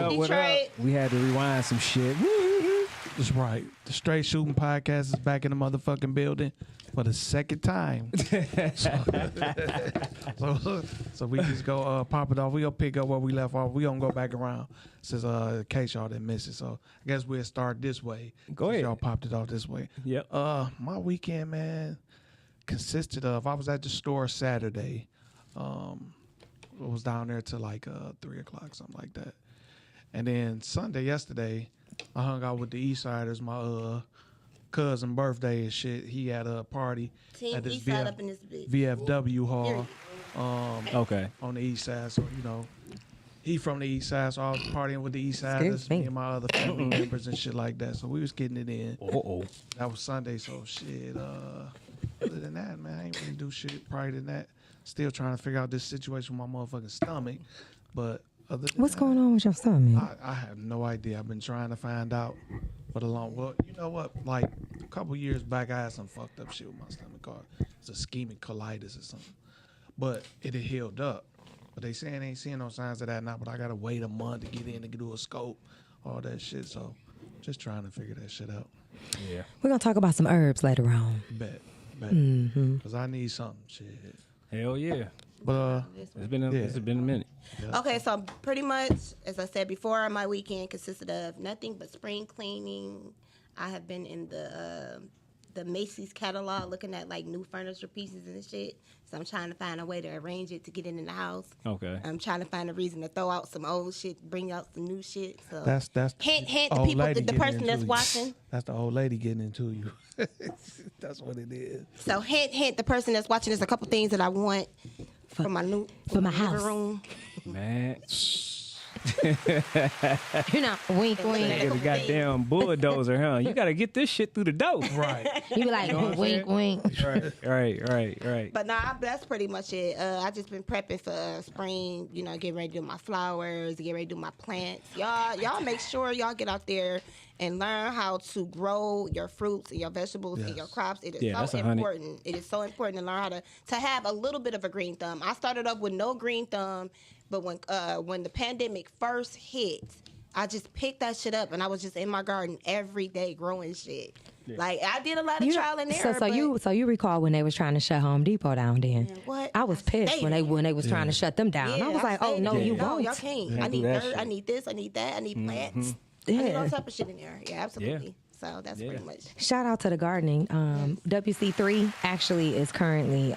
Detroit. We had to rewind some shit. That's right. The Str8 Shoot'n podcast is back in the motherfucking building for the second time. So we just go pop it off. We gonna pick up where we left off. We gonna go back around since in case y'all didn't miss it. So I guess we'll start this way. Go ahead. Y'all popped it off this way. Yep. My weekend, man, consisted of I was at the store Saturday. I was down there till like 3 o'clock, something like that. And then Sunday, yesterday, I hung out with the Eastsiders. My cousin birthday and shit. He had a party Team at this Eastside up in this bitch. VFW hall. Okay. On the East Side, so he from the East Side, so I was partying with the Eastsiders, me and my other family members and shit like that. So we was getting it in. That was Sunday, so shit. Other than that, man, I ain't really do shit prior to that. Still trying to figure out this situation with my motherfucking stomach, but other than What's that, going on with your stomach? I have no idea. I've been trying to find out for the long. Well, you know what? Like a couple years back, I had some fucked up shit with my stomach called it's ischemic colitis or something, but it had healed up. But they saying they ain't seeing no signs of that now. But I gotta wait a month to get in to do a scope, all that shit. So just trying to figure that shit out. Yeah. We're gonna talk about some herbs later on. Bet. Mm-hmm. Because I need something. Shit. Hell yeah. But It's been a minute. Okay, so pretty much, as I said before, my weekend consisted of nothing but spring cleaning. I have been in the Macy's catalog looking at like new furniture pieces and shit. So I'm trying to find a way to arrange it to get it in the house. Okay. I'm trying to find a reason to throw out some old shit, bring out some new shit. So that's hint the old people, lady the getting person that's into you. watching. That's the old lady getting into you. That's what it is. So hint the person that's watching. There's a couple things that I want for my my house. room. Man. You know, wink, wink. Get a goddamn bulldozer, huh? You gotta get this shit through the door. Right. You be like, wink, wink. Right. But nah, that's pretty much it. I just been prepping for spring. Get ready to do my flowers, get ready to do my plants. Y'all make sure y'all get out there and learn how to grow your fruits and your vegetables and your crops. It is so important. It is so important to learn how to have a little bit of a green thumb. I started up with no green thumb, but when the pandemic first hit, I just picked that shit up and I was just in my garden every day growing shit. Yeah. Like I did a lot of trial and error. So you recall when they was trying to shut Home Depot down then? Man, what? I was pissed when they was trying to shut them down. Yeah, I was like, oh no, you won't. Y'all can't. I need dirt. I need this. I need that. I need plants. I need all type of shit in there. Yeah, absolutely. Yeah. So that's pretty much. Shout out to the gardening. WC3 actually is currently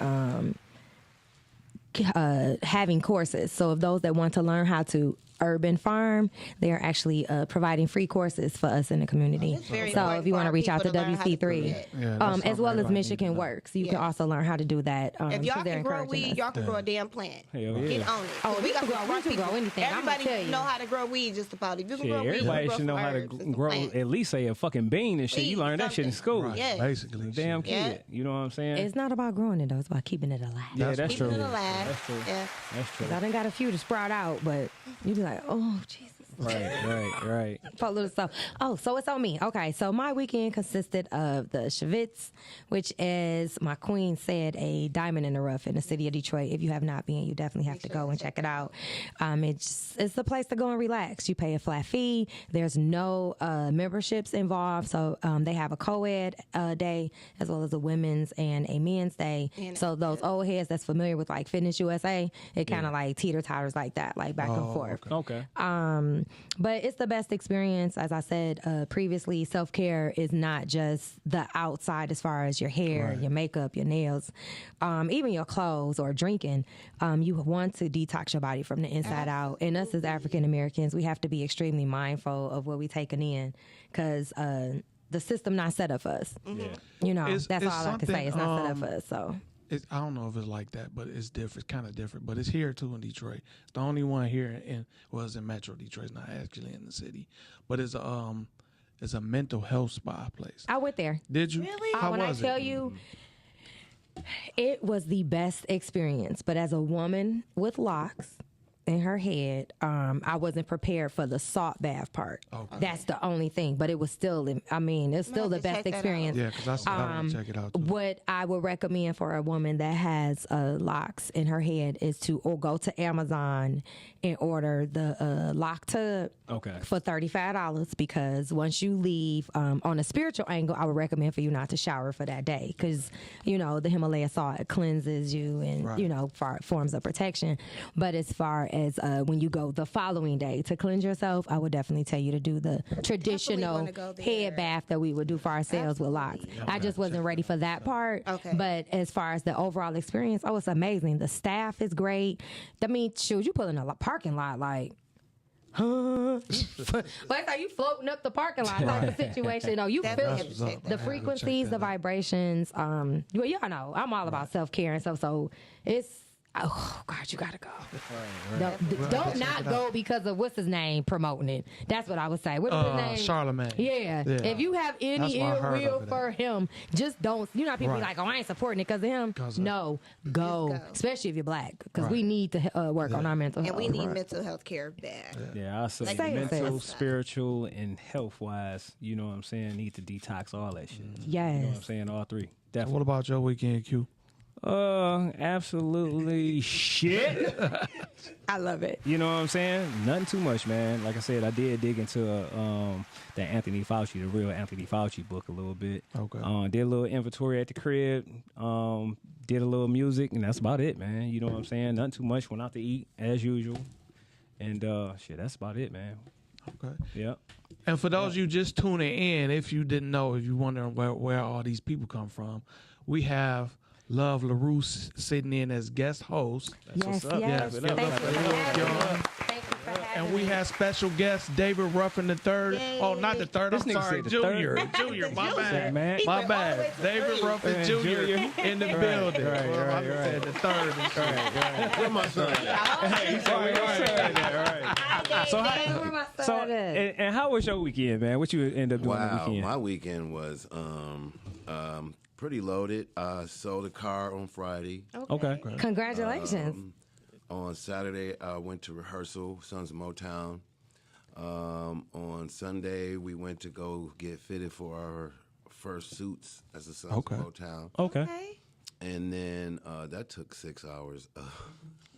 having courses. So if those that want to learn how to urban farm, they are actually providing free courses for us in the community. So if you want to reach out to WC3, as well as Michigan Works, you can also learn how to do that. If y'all can grow weed, y'all can grow a damn plant. Hell yeah. Get on it. Oh, we can grow anything. Everybody know how to grow weed just about. If you can grow weed, everybody should know how to grow at least say a fucking bean and shit. You learned that shit in school. Right. Yeah. Basically. Damn kid. You know what I'm saying? It's not about growing it though. It's about keeping it alive. Yeah, that's true. Keeping it alive. That's true. Yeah. That's true. I done got a few to sprout out, but you be like, oh, Jesus. Right. For a little stuff. Oh, so it's on me. Okay, so my weekend consisted of the Schwitz, which is, my queen said, a diamond in the rough in the city of Detroit. If you have not been, you definitely have to go and check it out. It's the place to go and relax. You pay a flat fee. There's no memberships involved. So they have a co-ed day as well as a women's and a men's day. So those old heads that's familiar with like Fitness USA, it kind of like teeter-totters like that, like back and forth. Okay. But it's the best experience. As I said previously, self-care is not just the outside as far as your hair, your makeup, your nails, even your clothes or drinking. You want to detox your body from the inside out. And us as African Americans, we have to be extremely mindful of what we're taking in because the system not set up for us. Yeah. That's all I can say. It's not set up for us. So. I don't know if it's like that, but it's different. It's kind of different, but it's here too in Detroit. It's the only one here it's in Metro Detroit. It's not actually in the city, but it's a mental health spa place. I went there. Did you? Really? How when was I tell you, it was the best experience. But as a woman with locks, in her head. I wasn't prepared for the salt bath part. Okay. That's the only thing, but it was still, I mean, it's still the best experience. Yeah, because I want to check it out too. What I would recommend for a woman that has locks in her head is to go to Amazon and order the lock tub for $35, because once you leave, on a spiritual angle, I would recommend for you not to shower for that day, because, you know, the Himalaya salt cleanses you and, you know, forms of protection. But as far as when you go the following day to cleanse yourself, I would definitely tell you to do the traditional head bath that we would do for ourselves with locks. I just wasn't ready for that part. But as far as the overall experience, it's amazing. The staff is great. I mean, shoot, you pull in a parking lot like, but it's like you floating up the parking lot type of situation. No, you feel the frequencies, the vibrations. Well, y'all know I'm all about self-care and stuff, so it's, oh God, you gotta go. Don't not go because of what's his name promoting it. That's what I would say. What's his name? Charlemagne. Yeah. If you have any ill will for him, just don't. You know, people be like, "Oh, I ain't supporting it because of him." No, go. Especially if you're black, because we need to work on our mental health. And we need mental health care bad. Yeah, I say mental, spiritual, and health wise. You know what I'm saying? Need to detox all that shit. Yes. You know what I'm saying? All three. Definitely. What about your weekend, Q? Absolutely shit. I love it. You know what I'm saying? Nothing too much, man. Like I said, I did dig into the Anthony Fauci, the real Anthony Fauci book a little bit. Okay. Did a little inventory at the crib. Did a little music, and that's about it, man. You know what I'm saying? Nothing too much. Went out to eat as usual, and shit, that's about it, man. Okay. Yep. And for those of you just tuning in, if you didn't know, if you're wondering where all these people come from, we have Love LaRue sitting in as guest host. Yes, what's up. yes. Yeah, Thank you for having me. And we have special guest David Ruffin the third. Oh, not the third. I'm sorry, Junior. Junior. My bad. Man. My bad. David Ruffin Jr. in the building. Right. Said the third. Where my son at? So, and how was your weekend, man? What you end up doing on the weekend? My weekend was pretty loaded. Sold a car on Friday. Okay. Congratulations. On Saturday, I went to rehearsal, Sons of Motown. On Sunday, we went to go get fitted for our first suits as the Sons of Motown. Okay. And then that took 6 hours.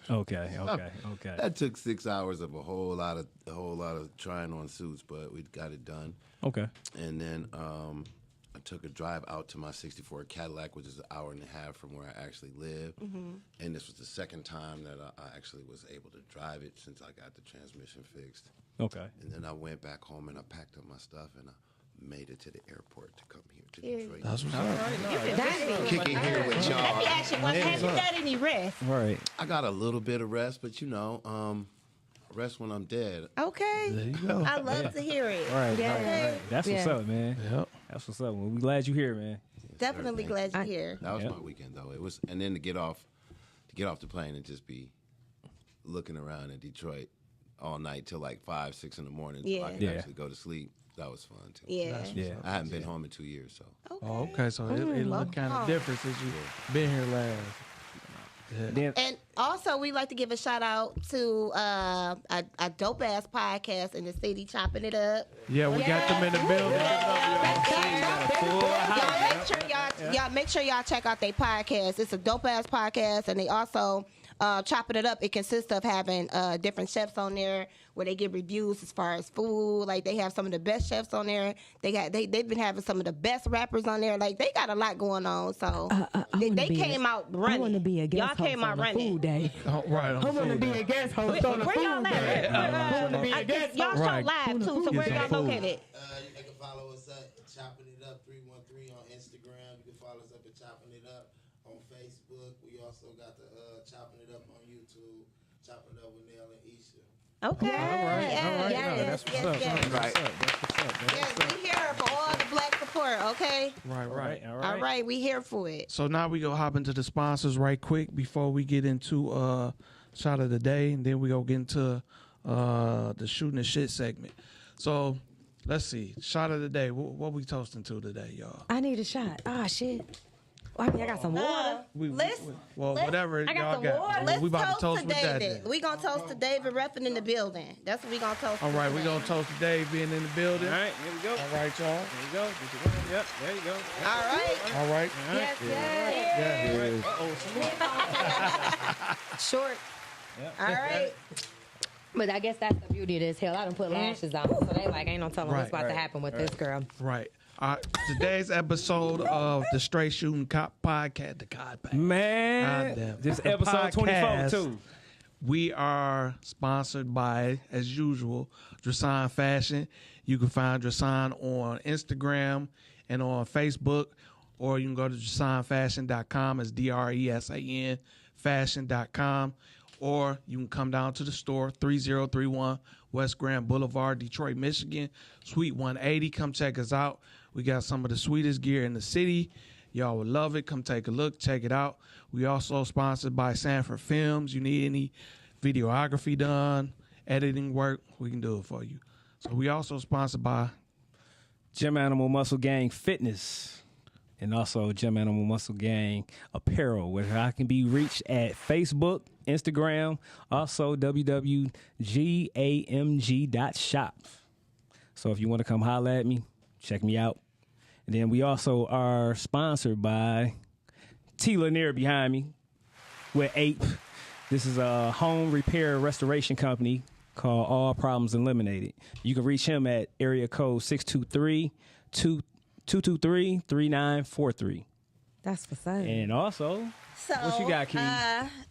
Okay. That took 6 hours of a whole lot of trying on suits, but we got it done. Okay. And then I took a drive out to my 64 Cadillac, which is an hour and a half from where I actually live. And this was the second time that I actually was able to drive it since I got the transmission fixed. Okay. And then I went back home and I packed up my stuff and I made it to the airport to come here to Detroit. That's what's up. Kicking here with y'all. Have you had any rest? Right. I got a little bit of rest, but rest when I'm dead. Okay. There you go. I love to hear it. Right. That's what's up, man. Yep. That's what's up. Well, we're glad you're here, man. Definitely glad you're here. That was my weekend, though. It was, and then to get off the plane and just be looking around in Detroit all night till like 5, 6 in the morning, so I could actually go to sleep. That was fun too. Yeah. I haven't been home in 2 years, so. Okay, so it looked kind of different since you've been here last. Yeah. And also, we like to give a shout out to a dope ass podcast in the city, Chopping It Up. Yeah, we got them in the building. Y'all make sure y'all check out their podcast. It's a dope ass podcast, and they also Chopping It Up. It consists of having different chefs on there where they give reviews as far as food. Like they have some of the best chefs on there. They've been having some of the best rappers on there. Like they got a lot going on. So they came out running. I want to be a guest y'all host came out on running. Food day. Right. I want to be a guest host on the where y'all food day. at? I want to be a guest Y'all host. show live too. So where y'all located? You can follow us at Chopping It Up 313 on Instagram. You can follow us up at Chopping It Up on Facebook. We also got the Chopping It Up on YouTube. Chopping It Up with Nell and Isha. Okay. All right. Yes, That's what's up. yes. Right. Yes, we here for all the black support, okay? Right. All right, we here for it. So now we go hop into the sponsors right quick before we get into shot of the day, and then we go get into the shooting the shit segment. So let's see, shot of the day. What we toasting to today, y'all? I need a shot. Ah, shit. I mean, I got some water. Whatever I got y'all some got. water. Let's We about to toast to with that. David. Then. We gonna toast to David Ruffin in the building. That's what we gonna toast. All to right, we today. gonna toast to Dave being in the building. All right, here we go. All right, y'all. There you go. Get your one. Yep, there you go. All right. All right. Yes, yes. Short. All right. But I guess that's the beauty of this. Hell, I done put lashes on, so they like ain't no telling what's about to happen with this girl. Right. Today's episode of the Str8 Shoot'n podcast, the Man, goddamn. this The episode 24 podcast, too. We are sponsored by, as usual, Drasan Fashion. You can find Drasan on Instagram and on Facebook, or you can go to drasanfashion.com. It's DRESAN fashion.com. Or you can come down to the store, 3031 West Grand Boulevard, Detroit, Michigan, Suite 180. Come check us out. We got some of the sweetest gear in the city. Y'all would love it. Come take a look. Check it out. We also sponsored by Sanford Films. You need any videography done, editing work, we can do it for you. So we also sponsored by Gym Animal Muscle Gang Fitness. And also Gym Animal Muscle Gang Apparel, where I can be reached at Facebook, Instagram, also www.gamg.shop. So if you want to come holler at me, check me out. And then we also are sponsored by T. Lanier behind me with Ape. This is a home repair restoration company called All Problems Eliminated. You can reach him at area code 623-223-3943. That's what's up. And also, what you got, Key?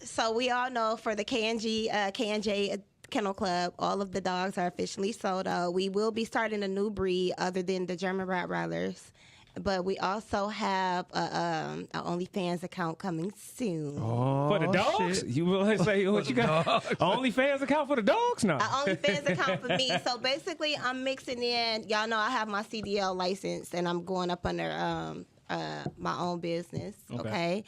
So we all know for the K&J Kennel Club, all of the dogs are officially sold out. We will be starting a new breed other than the German Rottweilers. But we also have an OnlyFans account coming soon. For the dogs? Shit. You will say what you got? OnlyFans account for the dogs now? An OnlyFans account for me. So basically, I'm mixing in. Y'all know I have my CDL license, and I'm going up under my own business. Okay.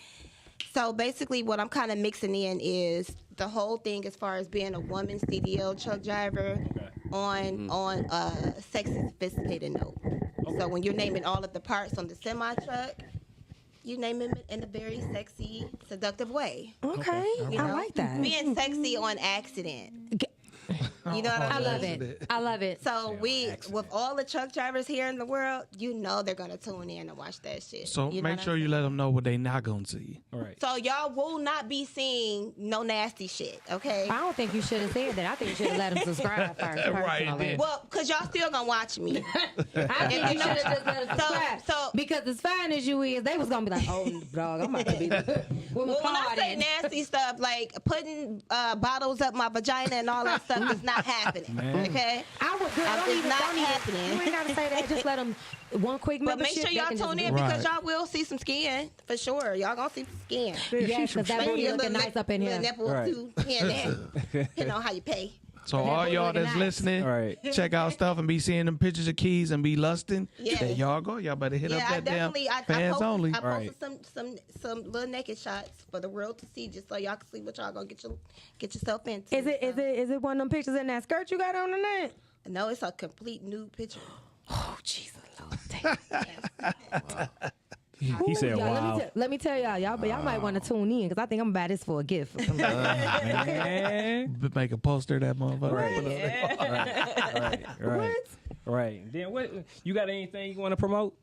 So basically, what I'm kind of mixing in is the whole thing as far as being a woman CDL truck driver on a sexy, sophisticated note. So when you're naming all of the parts on the semi truck, you name them in a very sexy, seductive way. Okay, You I know? like that. Being sexy on accident. You know what I I mean? love it. I love it. So with all the truck drivers here in the world, you know they're gonna tune in and watch that shit. So You know make what sure I'm you let them know what they not gonna see. All right. So y'all will not be seeing no nasty shit, okay? I don't think you should have said that. I think you should have let them subscribe first. Personally. Well, cause y'all still gonna watch me. I think you should have just let them subscribe. So- because as fine as you is, they was gonna be like, "Oh, dog, I'm about to be." Well, when I say nasty stuff, like putting bottles up my vagina and all that stuff is not happening. Okay? I would. Girl, It's not happening. You ain't gotta say that. Just let them one quick But membership. make sure y'all they can tune just in do it. because y'all will see some skin for sure. Y'all gonna see some skin. Yes, because that Maybe booty a looking little nice up in little here. nipple Right. too here and there, depending on how you pay. So that all booty y'all looking that's nice. listening, All right. check out stuff and be seeing them pictures of keys and be lusting. Yes. There y'all go. Y'all better hit up Yeah, I that damn definitely. I fans posted, only. I Right. posted some little naked shots for the world to see, just so y'all can see what y'all gonna get yourself into. Is it one of them pictures in that skirt you got on tonight? No, it's a complete nude picture. Oh Jesus Lord! Damn. He said, Y'all, wow. let me tell y'all, but y'all might want to tune in because I think I'm gonna buy this for a gift. For somebody. Man. Make a poster of that motherfucker. Right. Then what? You got anything you want to promote?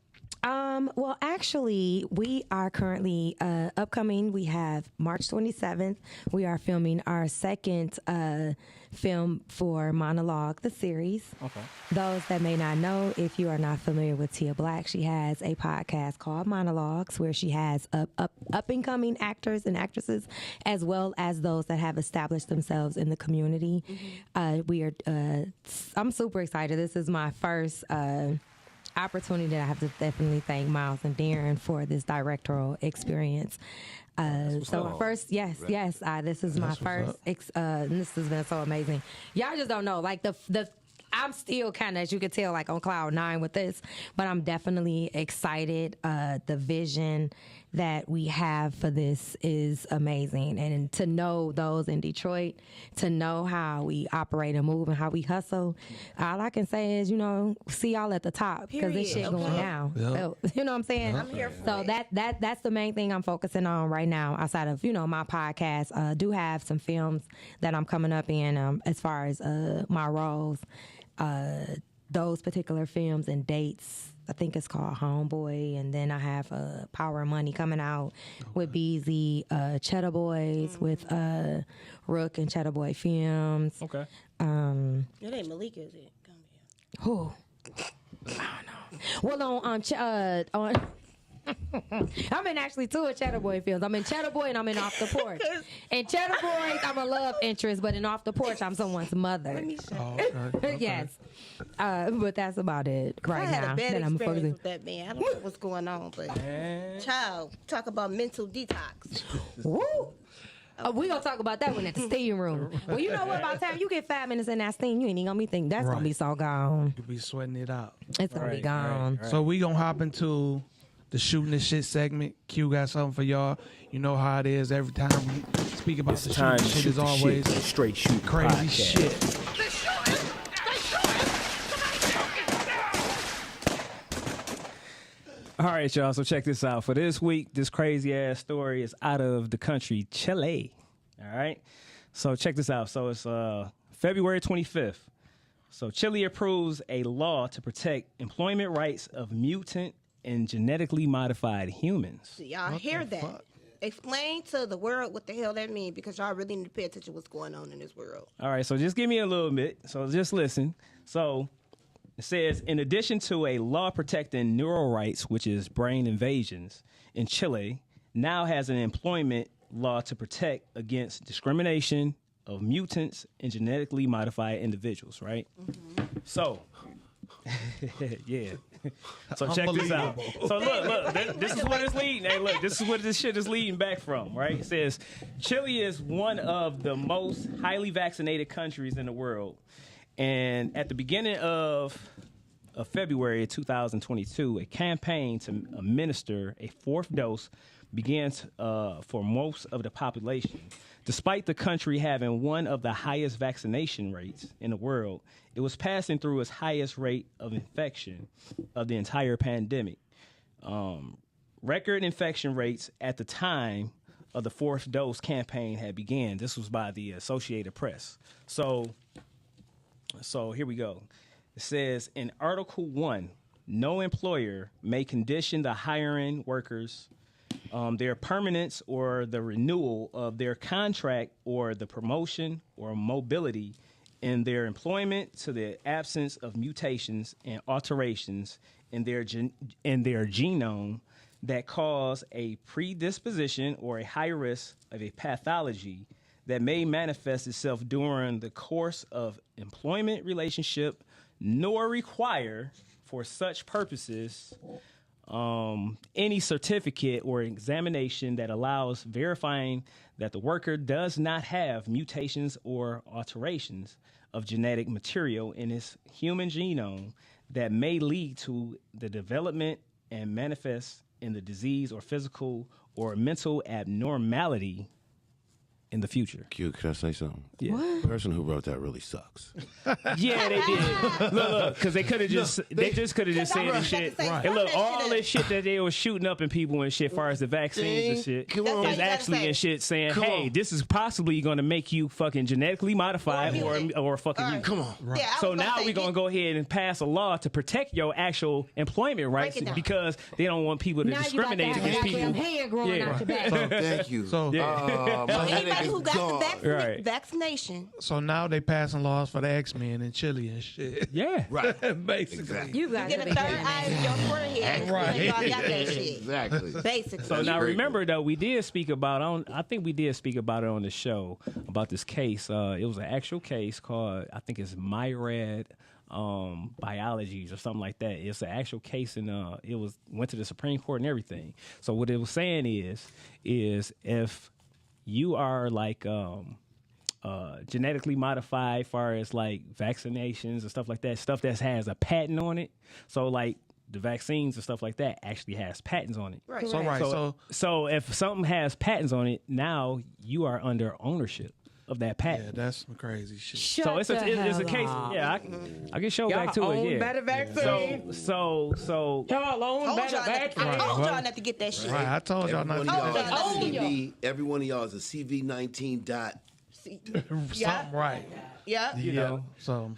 Well, actually, we are currently upcoming. We have March 27th. We are filming our second film for Monologue, the series. Okay. Those that may not know, if you are not familiar with Tia Black, she has a podcast called Monologues where she has up and coming actors and actresses, as well as those that have established themselves in the community. I'm super excited. This is my first opportunity. I have to definitely thank Miles and Darren for this directorial experience. So my first, this is my first. This has been so amazing. Y'all just don't know, like the. I'm still kind of, as you can tell, like on cloud 9 with this, but I'm definitely excited. The vision, that we have for this is amazing. And to know those in Detroit, to know how we operate and move and how we hustle, all I can say is, see y'all at the top because this shit Period. going down. You know what I'm saying? I'm here for So it. that's the main thing I'm focusing on right now outside of, my podcast. Do have some films that I'm coming up in as far as my roles. Those particular films and dates, I think it's called Homeboy, and then I have Power and Money coming out with Beezy, Cheddar Boys with Rook and Cheddar Boy Films. Okay. It ain't Malik, is it? Who? I don't know. Well, on I'm in actually two of Cheddar Boy films. I'm in Cheddar Boy and I'm in Off the Porch. In Cheddar Boy, I'm a love interest, but in Off the Porch, I'm someone's mother. Okay. Yes. But that's about it right I had now. a bad That I'm experience focusing. with that man. I don't know what's going on, but child, talk about mental detox. Woo! We gonna talk about that one at the steam room. Well, you know what? By the time you get 5 minutes in that steam, you ain't even gonna be thinking that's gonna be so gone. You be sweating it out. It's gonna be gone. So we gonna hop into the shooting the shit segment. Q got something for y'all. You know how it is every time we speak about It's the time shooting to shit shoot is the always shit. Straight shoot crazy podcast. shit. All right, y'all. So check this out. For this week, this crazy ass story is out of the country Chile. All right. So check this out. So it's February 25th. So Chile approves a law to protect employment rights of mutant and genetically modified humans. Do y'all hear that? fuck? Explain to the world what the hell that means, because y'all really need to pay attention to what's going on in this world. All right, so just give me a little bit. So just listen. So it says, in addition to a law protecting neural rights, which is brain invasions, in Chile now has an employment law to protect against discrimination of mutants and genetically modified individuals, right? Mm-hmm. So, yeah. So check this out. So look, this is what it's leading. Hey, look, this is what this shit is leading back from, right? It says Chile is one of the most highly vaccinated countries in the world. And at the beginning of February 2022, a campaign to administer a fourth dose began for most of the population. Despite the country having one of the highest vaccination rates in the world, it was passing through its highest rate of infection of the entire pandemic. Record infection rates at the time of the fourth dose campaign had began. This was by the Associated Press. So here we go. It says in Article 1, no employer may condition the hiring workers, their permanence or the renewal of their contract or the promotion or mobility in their employment to the absence of mutations and alterations in their genome that cause a predisposition or a high risk of a pathology that may manifest itself during the course of employment relationship, nor require for such purposes any certificate or examination that allows verifying that the worker does not have mutations or alterations of genetic material in his human genome that may lead to the development and manifest in the disease or physical or mental abnormality in the future. Q, can I say something? Yeah. The person who wrote that really sucks. Yeah, they did. Look, because they could have just, they just could have just said this shit. Right. And look, all this shit that they were shooting up in people and shit, far as the vaccines and shit, Come on. is actually in shit saying, Come hey, on. this is possibly going to make you fucking genetically modified or fucking you. Come on. Yeah, I So was now say, we're going to go ahead and pass a law to protect your actual employment rights Break it down. because they don't want people to Now you got discriminate that against goddamn people. hair growing Yeah. out your back. Thank you. So- my Anybody headache who is got gone. the Right. vaccination, So now they passing laws for the X-Men in Chile and shit. Yeah. Right. Basically. Exactly. You got get a third eye in your forehead. Right. Y'all got that shit. Exactly. Basically. So That's now great. remember though, we did speak about I think we did speak about it on the show about this case. It was an actual case called, I think it's Myred Biologies or something like that. It's an actual case and it went to the Supreme Court and everything. So what it was saying is if you are like genetically modified, far as like vaccinations and stuff like that, stuff that has a patent on it. So like the vaccines and stuff like that actually has patents on it. Right. So if something has patents on it, now you are under ownership of that Yeah, patent. that's some crazy shit. So it's a case. Yeah, I can show back to Y'all it. own Yeah. better vaccine. So Y'all own Told better y'all vaccine. not to get that shit. Right, I told y'all Every not one to of do y'all that. is a CV. Every one of y'all is a CV19 dot. Something right. Yeah. you know. So,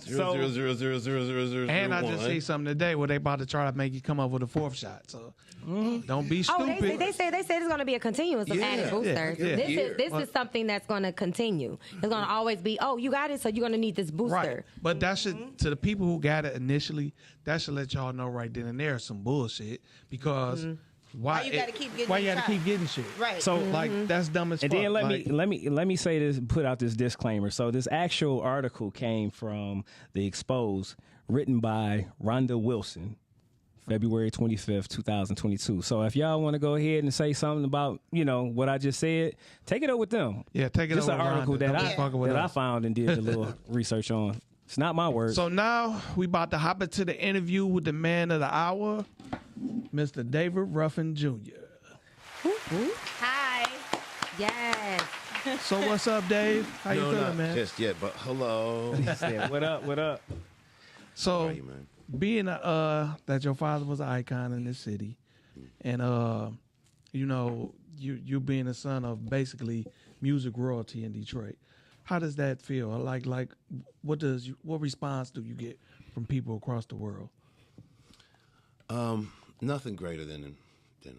Zero, zero, zero, zero, zero, zero, and I zero, just one. see something today where they about to try to make you come up with a fourth shot. So, don't be Oh, stupid. they said it's going to be a continuous of Yeah. added boosters. Yeah. This is something that's going to continue. It's going to always be, oh, you got it, so you're going to need this booster. Right. But that should, to the people who got it initially, that should let y'all know right then and there some bullshit because why you gotta keep getting why you the got to shot? keep getting shit? Right. So Like that's dumb as And fuck. then let Like, me say this, put out this disclaimer. So this actual article came from The Exposed, written by Rhonda Wilson, February 25th, 2022. So if y'all want to go ahead and say something about, what I just said, take it up with them. Yeah, take it Just up an with article Rhonda. that Don't be fucking with I us. found and did a little research on. It's not my word. So now we about to hop into the interview with the man of the hour, Mr. David Ruffin Jr. Hi. Yes. So what's up, Dave? How you No, feeling, not man? just yet, but hello. Yeah, what up? What up? So How are you, man? being that your father was an icon in this city, and you being a son of basically music royalty in Detroit, how does that feel? Like what response do you get from people across the world? Nothing greater than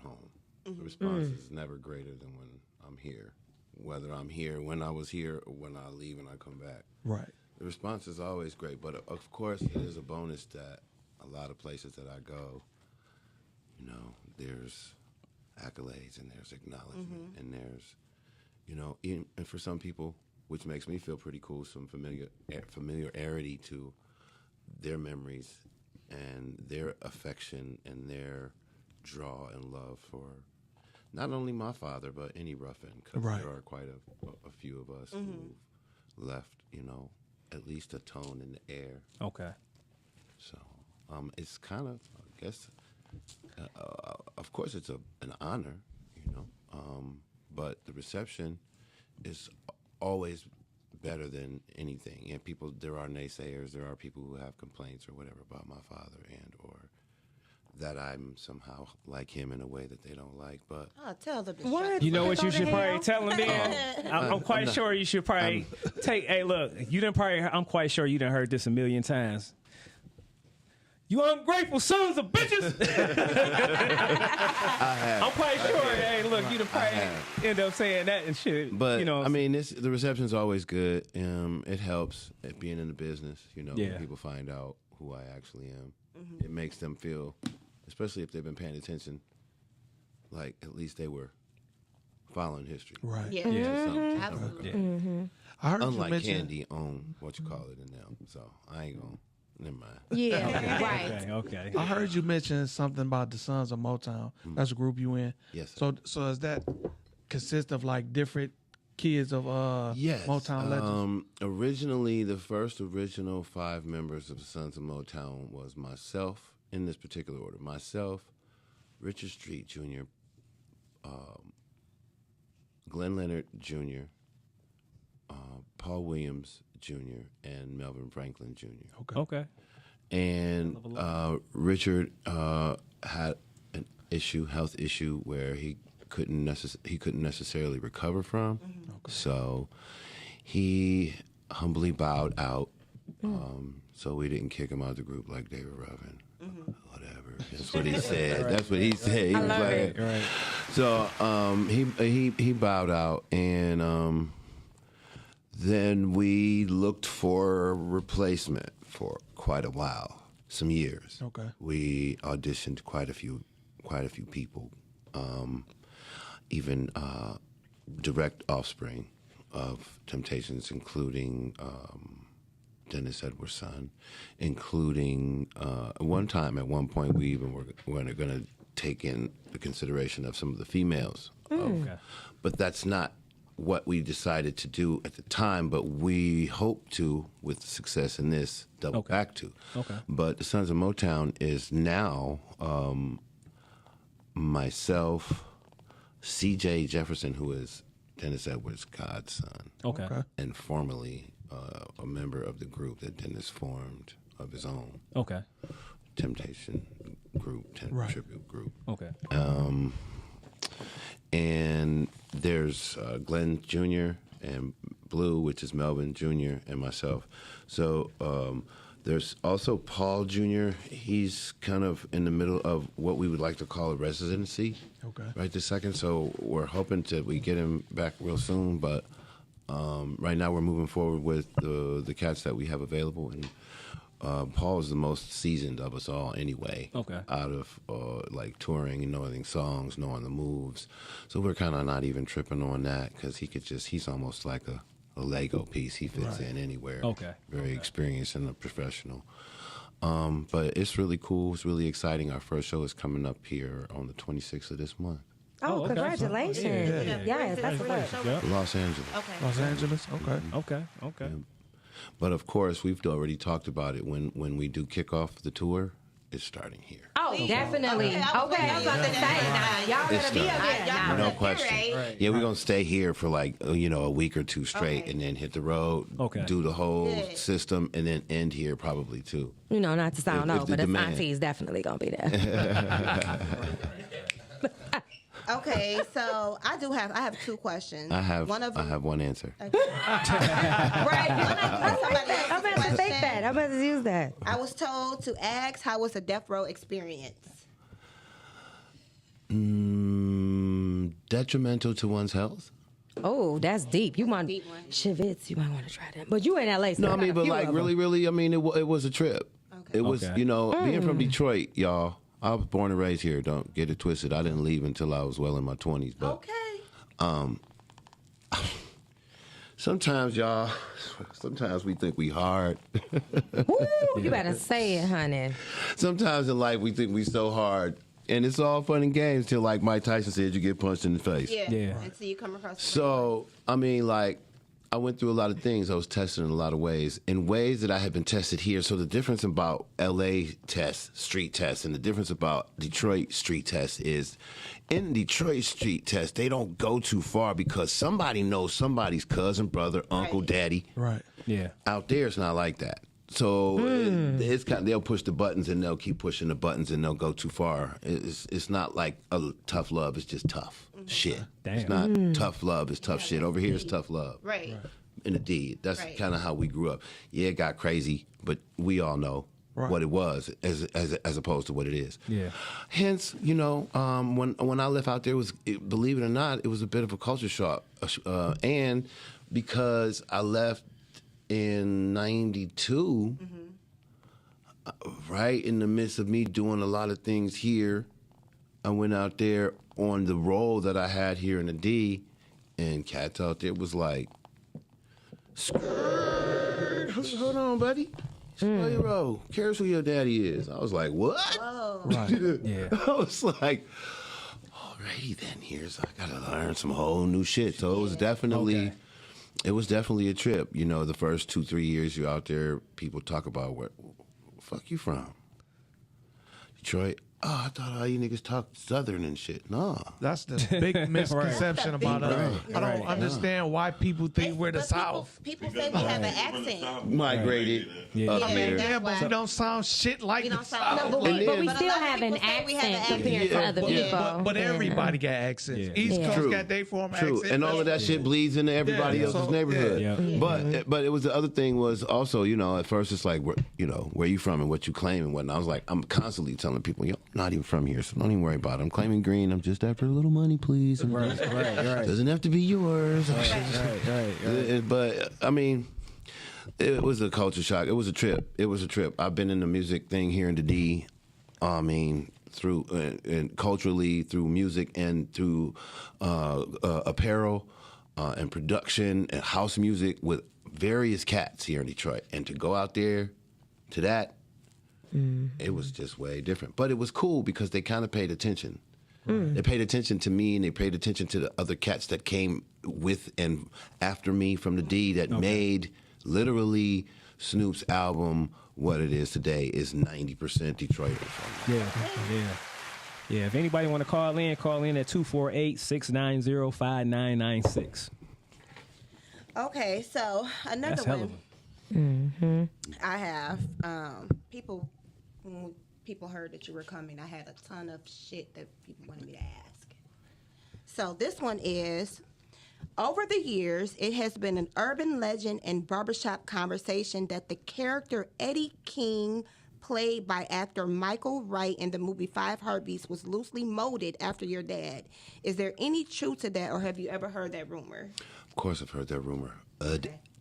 home. The response is never greater than when I'm here. Whether I'm here, when I was here, or when I leave and I come back. Right. The response is always great, but of course it is a bonus that a lot of places that I go, there's accolades and there's acknowledgement and there's, and for some people, which makes me feel pretty cool, some familiarity to their memories and their affection and their draw and love for not only my father but any Ruffin, because Right. there are quite a few of us who left, at least a tone in the air. Okay. So it's kind of, I guess, of course, it's an honor, but the reception is always better than anything. And there are naysayers, there are people who have complaints or whatever about my father or that I'm somehow like him in a way that they don't like. But Oh, tell them to What? shut You know what Go you to should hell. probably tell them then? I'm quite sure you should probably take. Hey, look, I'm quite sure you done heard this a million times. You ungrateful sons of bitches. I'm quite sure. Hey, look, you done probably end up saying that and shit. But I mean, the reception's always good. It helps at being in the business. Yeah. When people find out who I actually am, it makes them feel, especially if they've been paying attention, like at least they were following history. Right. Yeah. Yeah. Something. Absolutely. I heard you Unlike mention. Candy on what you call it in them, so I ain't gonna. Never mind. Yeah, right. Okay. I heard you mention something about the Sons of Motown. That's a group you in. Yes, sir. So does that consist of like different kids of Yes. Motown legends? Originally, the first original 5 members of the Sons of Motown was myself, in this particular order. Myself, Richard Str8 Jr., Glenn Leonard Jr., Paul Williams Jr., and Melvin Franklin Jr. Okay. And Richard had an health issue where he couldn't necessarily recover from. So he humbly bowed out. So we didn't kick him out of the group like David Ruffin. Whatever. That's what he said. That's what he said. He was like, Right. so he bowed out, and then we looked for a replacement for quite a while, some years. Okay. We auditioned quite a few people, even direct offspring of Temptations, including Dennis Edwards' son, including at one point we even were going to take in the consideration of some of the females. Okay. But that's not what we decided to do at the time, but we hope to, with the success in this, double back to. Okay. But the Sons of Motown is now myself, C.J. Jefferson, who is Dennis Edwards' godson, Okay. and formerly a member of the group that Dennis formed of his own. Okay. Temptation group, tribute group. Okay. And there's Glenn Jr. and Blue, which is Melvin Jr. and myself. So there's also Paul Jr. He's kind of in the middle of what we would like to call a residency. Okay. Right this second. So we're hoping we get him back real soon. But right now we're moving forward with the cats that we have available. And Paul is the most seasoned of us all anyway. Okay. Out of like touring and knowing songs, knowing the moves. So we're kind of not even tripping on that because he's almost like a Lego piece. He fits in anywhere. Okay. Very experienced and a professional. But it's really cool. It's really exciting. Our first show is coming up here on the 26th of this month. Oh, okay. congratulations. Yeah. Yes, that's what's up. Yep. Los Angeles. Okay. Los Angeles. Okay. Okay. Okay. But of course, we've already talked about it. When we do kick off the tour, it's starting here. Oh, definitely. Okay, I was about to say, now, y'all It's better be up done. there now. No question. Right. Yeah, we're gonna stay here for like a week or two straight, Okay. and then hit the road, Okay. do the whole Good. system, and then end here probably too. You know, not to sound If old, the but his demand. auntie's definitely going to be there. Okay, so I have two questions. I have one of them. one answer. Right. Somebody else's I'm about to take question. that. I'm about to use that. I was told to ask how was the death row experience. Detrimental to one's health. Oh, that's deep. You might, deep one. Chivits, you might want to try that. But you in LA, so No, I I got mean, a but few like of them. really, I mean, it was a trip. Okay. It was, Okay. being from Detroit, y'all. I was born and raised here. Don't get it twisted. I didn't leave until I was well in my 20s. But sometimes, y'all, we think we hard. Woo, you better say it, honey. Sometimes in life we think we so hard. And it's all fun and games till, like Mike Tyson said, you get punched in the face. Yeah. Until you come across. the So, I mean, like, I went through a lot of things. I was tested in a lot of ways that I had been tested here. So the difference about LA tests, street tests, and the difference about Detroit street tests is in Detroit street tests, they don't go too far because somebody knows somebody's cousin, brother, uncle, daddy. Right. Yeah. Out there, it's not like that. So it's they'll push the buttons and they'll keep pushing the buttons and they'll go too far. It's not like a tough love. It's just tough shit. Damn. It's not tough love. It's tough shit. Over here, it's tough love. Right. In the D. That's Right. kind of how we grew up. Yeah, it got crazy, but we all know what it was as opposed to what it is. Yeah. Hence, when I left out there, believe it or not, it was a bit of a culture shock, and because I left in '92, right in the midst of me doing a lot of things here, I went out there on the role that I had here in the D, and cats out there was like, "Skirt, hold on, buddy. Slow your roll. Cares who your daddy is." I was like, "What?" Right. Yeah. I was like, "Alrighty then. I gotta learn some whole new shit." So it was definitely. Okay. It was definitely a trip. The first 2-3 years you're out there, people talk about where the fuck you from? Detroit. Oh, I thought all you niggas talk Southern and shit. No. That's the big misconception about us. I don't understand why people think we're the But South. People say we have an accent. Migrated Yeah. up I mean, there. yeah, but we don't sound shit like We the don't sound. South. No, but we But a still lot of have an people say we have an accent accent. compared to other people. But Yeah. everybody got accents. Yeah. East Yeah. Coast True. got their form True, accent. and all of that shit bleeds into everybody Yeah, else's so, neighborhood. yeah. But it was the other thing was also, at first it's like, where you from and what you claim and whatnot. I was like, I'm constantly telling people, I'm not even from here, so don't even worry about it. I'm claiming green. I'm just after a little money, please. Right. Doesn't have to be yours. Right. But I mean, it was a culture shock. It was a trip. I've been in the music thing here in the D. I mean, through and culturally, through music and through apparel and production and house music with various cats here in Detroit. And to go out there to that, it was just way different. But it was cool because they kind of paid attention. They paid attention to me, and they paid attention to the other cats that came with and after me from the D that made literally Snoop's album what it is today is 90% Detroiters. Yeah. If anybody want to call in at 248-690-5996. Okay, so another That's hell one. of a. I have when people heard that you were coming, I had a ton of shit that people wanted me to ask. So this one is, over the years, it has been an urban legend and barbershop conversation that the character Eddie King, played by actor Michael Wright in the movie Five Heartbeats, was loosely molded after your dad. Is there any truth to that, or have you ever heard that rumor? Of course, I've heard that rumor.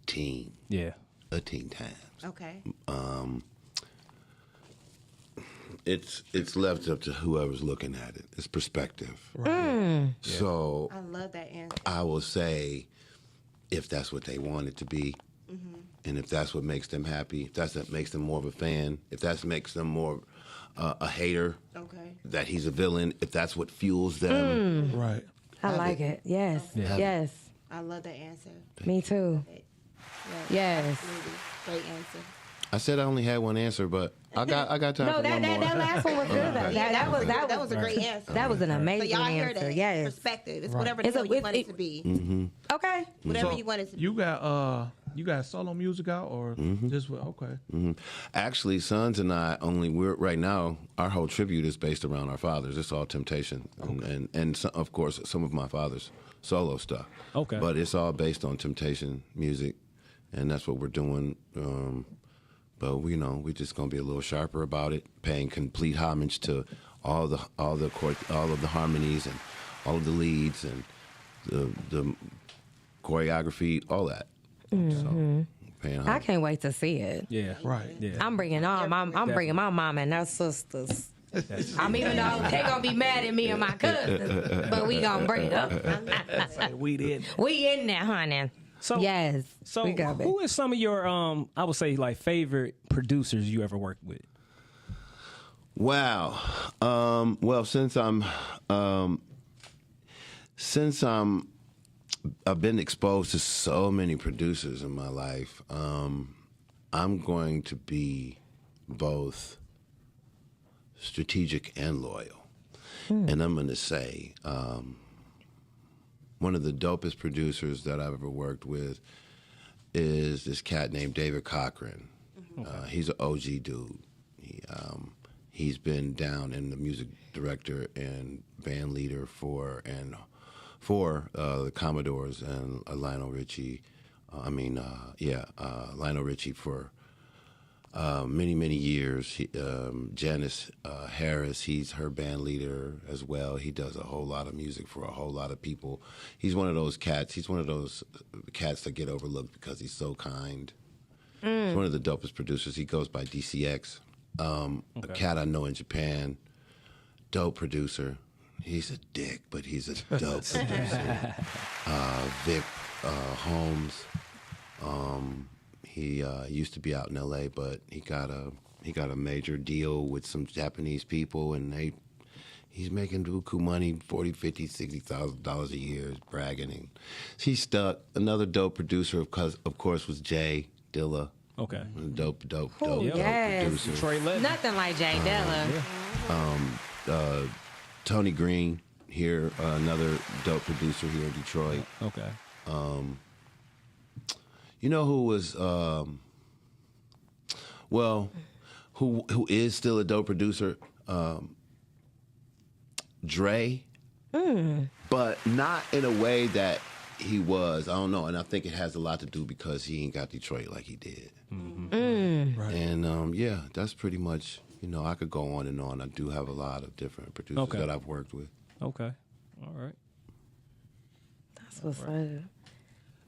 Teen. Yeah. A teen times. Okay. It's left up to whoever's looking at it. It's perspective. So I love that answer. I will say, if that's what they want it to be, and if that's what makes them happy, if that's what makes them more of a fan, if that makes them more a hater, Okay. that he's a villain, if that's what fuels them, Right. I like it. Yes. Yes. I love that answer. Me too. Yes. Absolutely. Great answer. I said I only had one answer, but I got time No, for one more. that last one was good. That was a great answer. That was an So amazing y'all hear answer. that Yes. perspective. It's whatever the hell you want it to be. Okay. Whatever you want it to be. You got solo music out or just okay? Actually, Sons and I we're right now. Our whole tribute is based around our fathers. It's all Temptation, and so, of course some of my father's solo stuff. Okay. But it's all based on Temptation music, and that's what we're doing. But we're just gonna be a little sharper about it, paying complete homage to all of the harmonies and all of the leads and the choreography, all that. So, paying homage. I can't wait to see it. Yeah. Right. Yeah. I'm bringing my mom and her sisters. Even though they gonna be mad at me and my cousins, but we gonna bring them. We did. We in there, honey. So yes. So we got it. who is some of your I would say like favorite producers you ever worked with? Wow. Well, since I've been exposed to so many producers in my life, I'm going to be both strategic and loyal. And I'm going to say one of the dopest producers that I've ever worked with is this cat named David Cochran. He's an OG dude. He's been down in the music director and band leader for the Commodores and Lionel Richie. Lionel Richie for many years. Janice Harris, he's her band leader as well. He does a whole lot of music for a whole lot of people. He's one of those cats. He's one of those cats that get overlooked because he's so kind. He's one of the dopest producers. He goes by DCX. A cat I know in Japan, dope producer. He's a dick, but he's a dope producer. Vic Holmes. He used to be out in L.A., but he got a major deal with some Japanese people, and he's making buku money, $40,000, $50,000, $60,000 a year, bragging. And he's stuck. Another dope producer, of course, was Jay Dilla. Okay. Dope yes. producer. Detroit legend. Nothing like Jay Dilla. Tony Green here, another dope producer here in Detroit. Okay. You know who was, who is still a dope producer? Dre, but not in a way that he was. I don't know, and I think it has a lot to do because he ain't got Detroit like he did. Right. And that's pretty much. I could go on and on. I do have a lot of different producers that I've worked with. Okay. All right. That's what's up.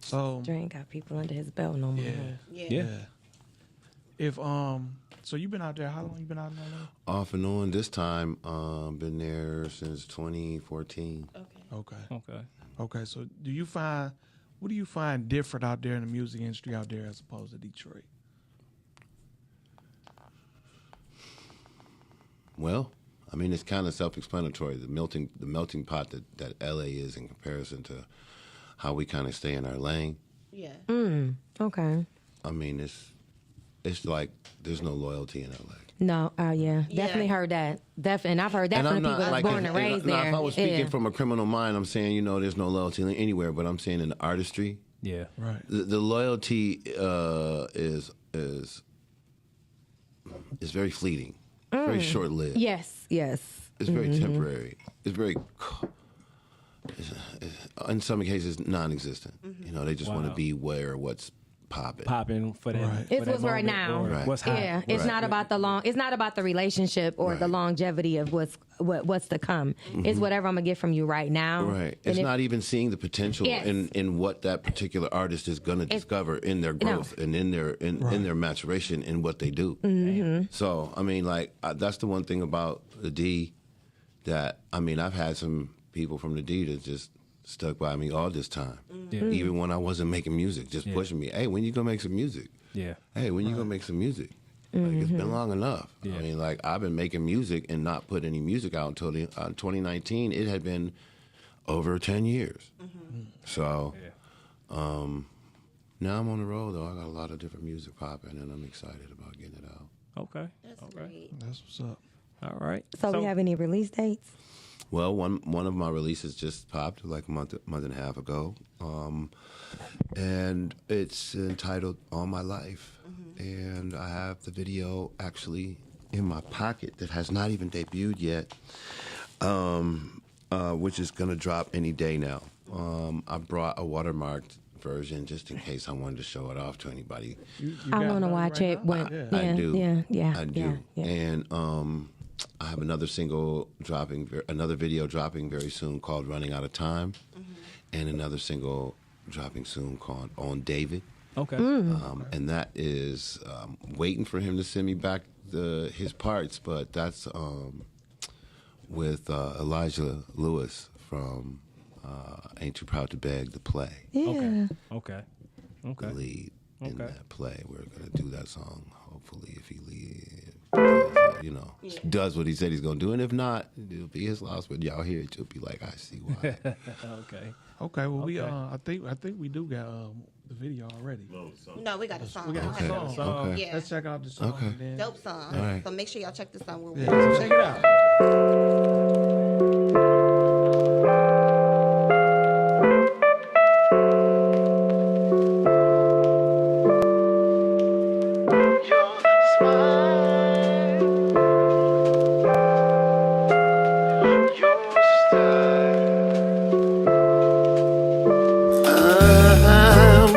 So Dre ain't got people under his belt no more. Yeah. If so you've been out there. How long you been out in LA? Off and on. This time, been there since 2014. Okay. So what do you find different out there in the music industry out there as opposed to Detroit? Well, I mean, it's kind of self-explanatory. The melting pot that LA is in comparison to how we kind of stay in our lane. Yeah. Okay. I mean, it's like there's no loyalty in LA. No, yeah, definitely heard that. And I've heard that from people that's born and raised there. If I was speaking from a criminal mind, I'm saying, you know, there's no loyalty anywhere, but I'm saying in the artistry, Yeah. Right. the loyalty is very fleeting, very short-lived. Yes. It's very temporary. It's very, in some cases, non-existent. You know, they just want to be what's popping For that. Right. It's what's right now. Right. What's hot. Yeah, it's not about it's not about the relationship or the longevity of what's to come. It's whatever I'm gonna get from you right now. Right. It's not even seeing the potential in what that particular artist is gonna discover in their growth and in their maturation in what they do. So I mean, like that's the one thing about the D that I mean I've had some people from the D that just stuck by me all this time. Even when I wasn't making music, just pushing me. Hey, when you gonna make some music? Yeah. Hey, when you gonna make some music? Like, it's been long enough. I mean, like I've been making music and not put any music out until 2019. It had been over 10 years. So now I'm on the road though. I got a lot of different music popping, and I'm excited about getting it out. Okay. That's great. That's what's up. All right. So we have any release dates? Well, one of my releases just popped like a month and a half ago, and it's entitled "All My Life," and I have the video actually in my pocket that has not even debuted yet, which is gonna drop any day now. I brought a watermarked version just in case I wanted to show it off to anybody. I want to watch it. When, I do. Yeah. I do. Yeah. And I have another video dropping very soon called "Running Out of Time," and another single dropping soon called "On David." Okay. And that is waiting for him to send me back his parts, but that's with Elijah Lewis from Ain't Too Proud to Beg, the play. Yeah. Okay. The lead in that play. We're gonna do that song. Hopefully, if he does what he said he's gonna do, and if not, it'll be his loss. But y'all hear it, you'll be like, I see why. Okay. Well, we I think we do got the video already. No, we got a song. We got a song. Okay. Yeah. Let's check out the song. Okay. And then, Dope song. All right. So make sure y'all check this song. yeah, so check it out.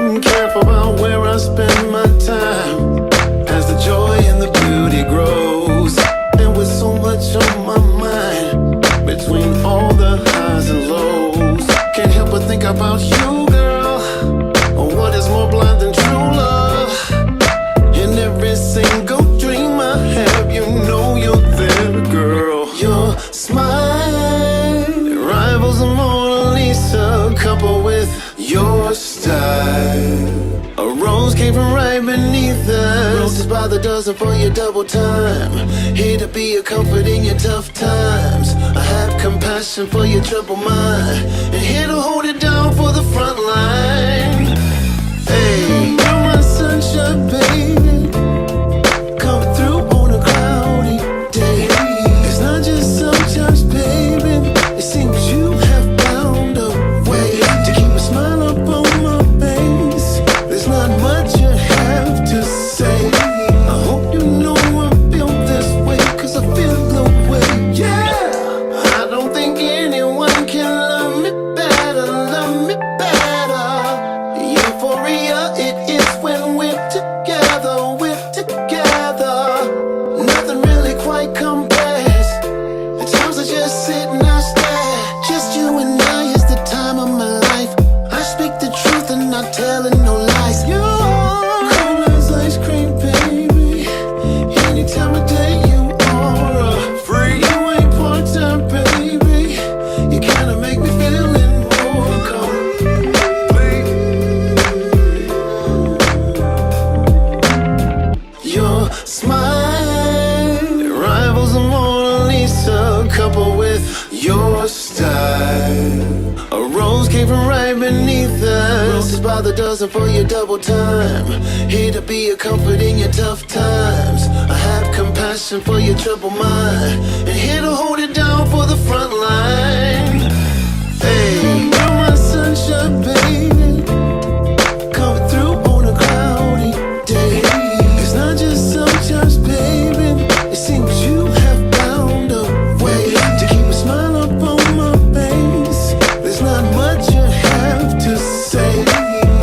I'm careful about where I spend my time as the joy and the beauty grows. And with so much on my mind between all the highs and lows, can't help but think about you, girl. What is more blind than true love? In every single dream I have, you know you're there, girl. Your smile rivals the Mona Lisa, coupled with your style. A rose came from right beneath us. Roses by the dozen for your double time. Here to be a comfort in your tough times. I have compassion for your troubled mind, and here to hold it down for the front line. Hey, you're my sunshine, baby. Come through on a cloudy day. It's not just sometimes, baby. It seems you have found a way to keep a smile up on my face. There's not much you have to say. I hope you know I feel this way, 'cause I feel the way. Yeah, I don't think anyone can love me better, love me better. Euphoria, it is your style. A rose came from right beneath us. Roses by the dozen for your double time. Here to be a comfort in your tough times. I have compassion for your troubled mind. And here to hold it down for the front line. Hey, you're my sunshine, baby. Coming through on a cloudy day. It's not just sometimes, baby. It seems you have found a way to keep a smile up on my face. There's not much you have to say.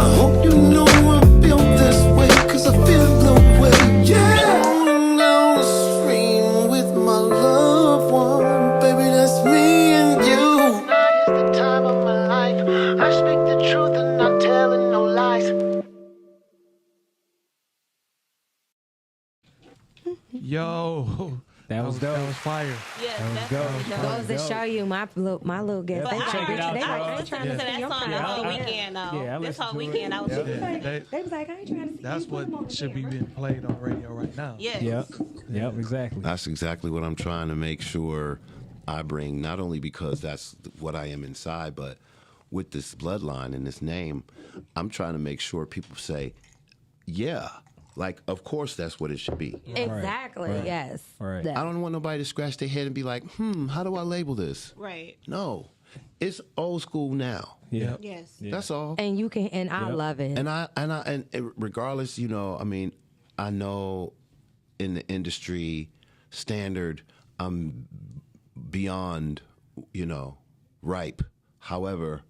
I hope you know I'm built this way, 'cause I feel the way. Yeah, rolling down the stream with my loved one. Baby, that's me and you. Now is the time of my life. I speak the truth and not telling no lies. Yo, That was dope. That was fire. Yeah, that's dope. really dope. Goes to show you my little guest. But They I check it out, I y'all. listened to that Yeah. song the whole weekend, though. Yeah, I This listened whole to it. weekend, I was Yeah, They was like, I ain't trying to see that's you. Put them on what should be camera. being played on radio right now. Yes. Yep, exactly. That's exactly what I'm trying to make sure I bring, not only because that's what I am inside, but with this bloodline and this name, I'm trying to make sure people say, yeah, like, of course that's what it should be. Exactly. Right. Yes. Right. That- I don't want nobody to scratch their head and be like, how do I label this? Right. No, it's old school now. Yeah. Yes. That's all. And you can, and I Yep. love it. And regardless, I mean, I know in the industry standard, I'm beyond, ripe. However,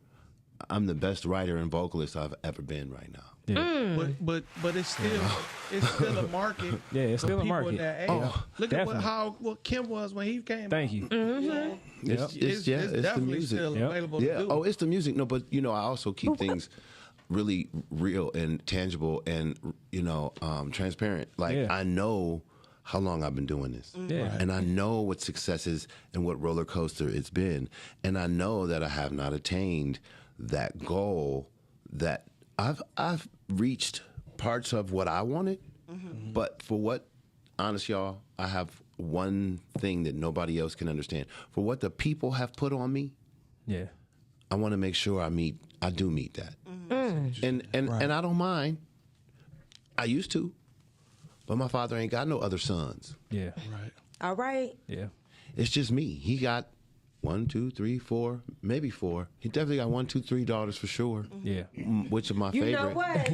I'm the best writer and vocalist I've ever been right now. Yeah. But it's still a market. Yeah, it's for still a people market. in that age. Oh, Look definitely. at what Kim was when he came. Thank you. It's It's the definitely music. still Yep. available Yeah. to do. Oh, it's the music. No, but I also keep things really real and tangible and transparent. Like Yeah. I know how long I've been doing this, Yeah. and I know what success is and what roller coaster it's been, and I know that I have not attained that goal. That I've reached parts of what I wanted, but for what, honest y'all, I have one thing that nobody else can understand. For what the people have put on me, Yeah. I want to make sure I do meet that. And I don't mind. I used to, but my father ain't got no other sons. Yeah. Right. All right. Yeah. It's just me. He got 1, 2, 3, 4, maybe 4. He definitely got 1, 2, $3 for sure. Yeah. Which of my You favorite? know what?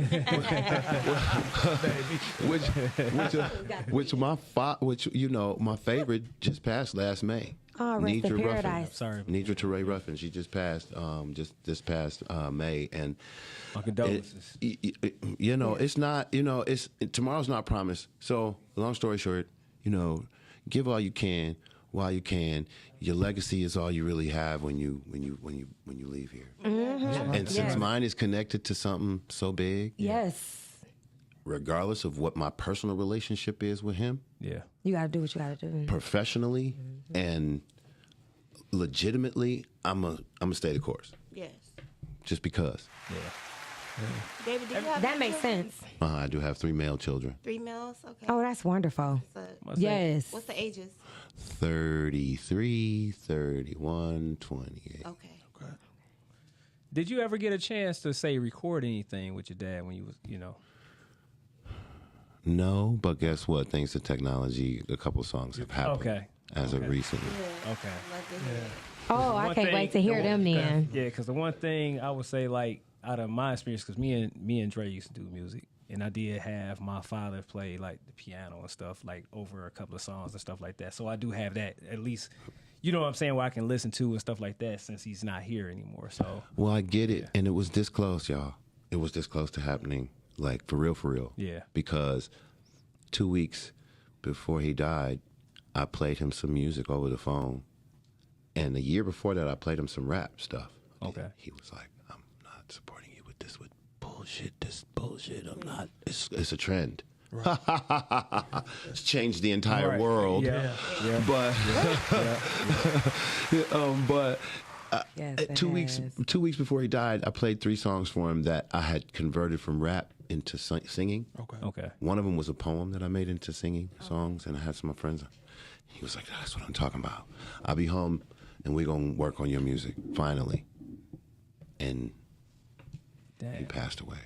My favorite just passed last May. Oh, rest in Nidra Ruffin. paradise. Sorry. Nidra Teray Ruffin. She just passed just this past May, and My condolences. it's not, it's tomorrow's not promised. So long story short, give all you can while you can. Your legacy is all you really have when you leave here. And since mine is connected to something so big, Yes. regardless of what my personal relationship is with him, Yeah. You got to do what you got to do. professionally and legitimately, I'm a stay the course. Yes. Just because. Yeah. David, do you have That makes children? sense. I do have 3 male children. 3 males? Okay. Oh, that's wonderful. So, Yes. what's the ages? 33, 31, 28. Okay. Did you ever get a chance to say record anything with your dad when you was, No, but guess what? Thanks to technology, a couple songs have happened. Okay. As of recently. Okay. Love to hear it. Oh, I can't wait to hear them then. Yeah, because the one thing I would say, like, out of my experience, because me and Dre used to do music, and I did have my father play like the piano and stuff, like over a couple of songs and stuff like that. So I do have that, at least, you know what I'm saying, where I can listen to and stuff like that since he's not here anymore. So Well, I get it. And it was this close, y'all. It was this close to happening, like, for real. Yeah. Because 2 weeks before he died, I played him some music over the phone. And a year before that, I played him some rap stuff. Okay. He was like, I'm not supporting you with this, with bullshit, I'm not. It's a trend. Right. It's changed the entire world. Yeah. Yeah. But Yes, it 2 weeks has. 2 weeks before he died, I played 3 songs for him that I had converted from rap into singing. Okay. One of them was a poem that I made into singing songs, and I had some of my friends He was like, that's what I'm talking about. I'll be home and we're going to work on your music, finally. And he passed away.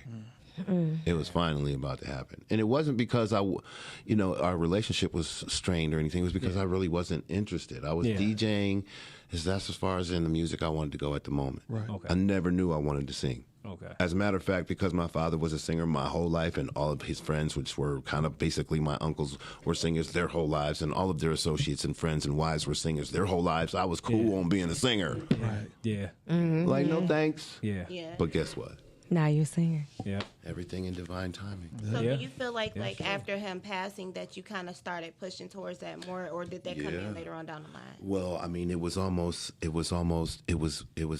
It was finally about to happen. And it wasn't because our relationship was strained or anything. It was because I really wasn't interested. I was DJing. That's as far as in the music I wanted to go at the moment. Right. Okay. I never knew I wanted to sing. Okay. As a matter of fact, because my father was a singer my whole life, and all of his friends, which were kind of basically my uncles, were singers their whole lives, and all of their associates and friends and wives were singers their whole lives, I was cool on being a singer. Right. Yeah. Like, no thanks. Yeah. Yeah. But guess what? Now you're a singer. Yeah. Everything in divine timing. So Yeah. do you feel like after him passing that you kind of started pushing towards that more, or did that come in later on down the line? Well, I mean, it was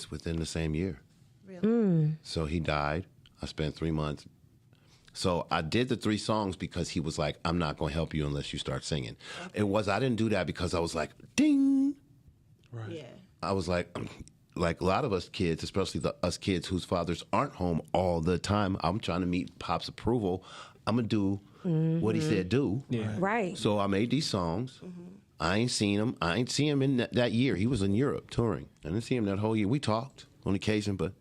within the same year. Really? So he died. I spent 3 months. So I did the 3 songs because he was like, I'm not going to help you unless you start singing. I didn't do that because I was like, ding. Right. Yeah. I was like a lot of us kids, especially us kids whose fathers aren't home all the time, I'm trying to meet Pop's approval. I'm going to do what he said do. Yeah. Right. So I made these songs. I ain't seen him. I ain't seen him in that year. He was in Europe touring. I didn't see him that whole year. We talked on occasion, but